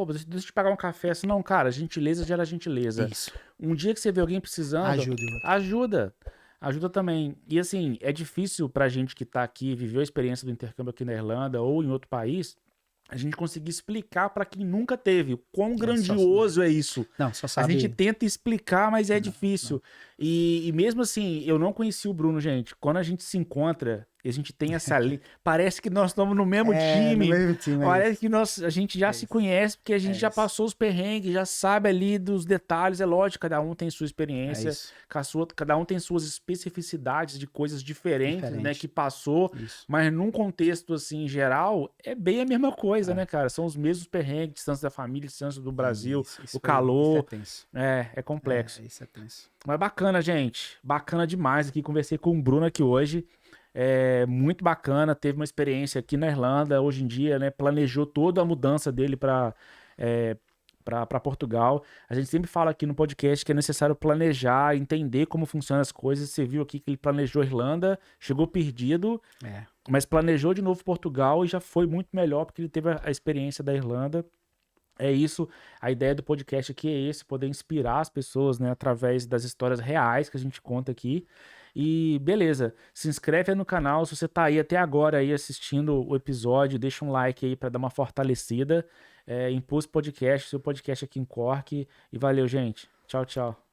deixa eu te pagar um café. Assim, não, cara, gentileza gera gentileza. Isso. Um dia que você vê alguém precisando, Ajude o outro. ajuda. Ajuda também. E assim, é difícil pra gente que tá aqui, viveu a experiência do intercâmbio aqui na Irlanda ou em outro país, a gente conseguir explicar pra quem nunca teve o quão grandioso é isso. Não, só A sabe. gente tenta explicar, mas é difícil. Não. E mesmo assim, eu não conheci o Bruno, gente. Quando a gente se encontra, a gente tem essa. Parece que nós estamos no mesmo time. No mesmo time. Parece que a gente já se conhece, porque a gente já passou os perrengues, já sabe ali dos detalhes. É lógico, cada um tem sua experiência, cada um tem suas especificidades de coisas diferentes, né? Que passou. Isso. Mas num contexto assim geral, é bem a mesma coisa, né, cara? São os mesmos perrengues, distância da família, distância do Brasil, o calor. Isso É complexo. isso é tenso. Mas bacana, gente. Bacana demais aqui. Conversei com o Bruno aqui hoje. É muito bacana. Teve uma experiência aqui na Irlanda. Hoje em dia, né? Planejou toda a mudança dele para Portugal. A gente sempre fala aqui no podcast que é necessário planejar, entender como funcionam as coisas. Você viu aqui que ele planejou Irlanda, chegou perdido, mas planejou de novo Portugal e já foi muito melhor porque ele teve a experiência da Irlanda. É isso, a ideia do podcast aqui é esse, poder inspirar as pessoas, né, através das histórias reais que a gente conta aqui. E beleza, se inscreve aí no canal, se você tá aí até agora aí assistindo o episódio, deixa um like aí para dar uma fortalecida. Impulso Podcast, seu podcast aqui em Cork. E valeu, gente. Tchau, tchau.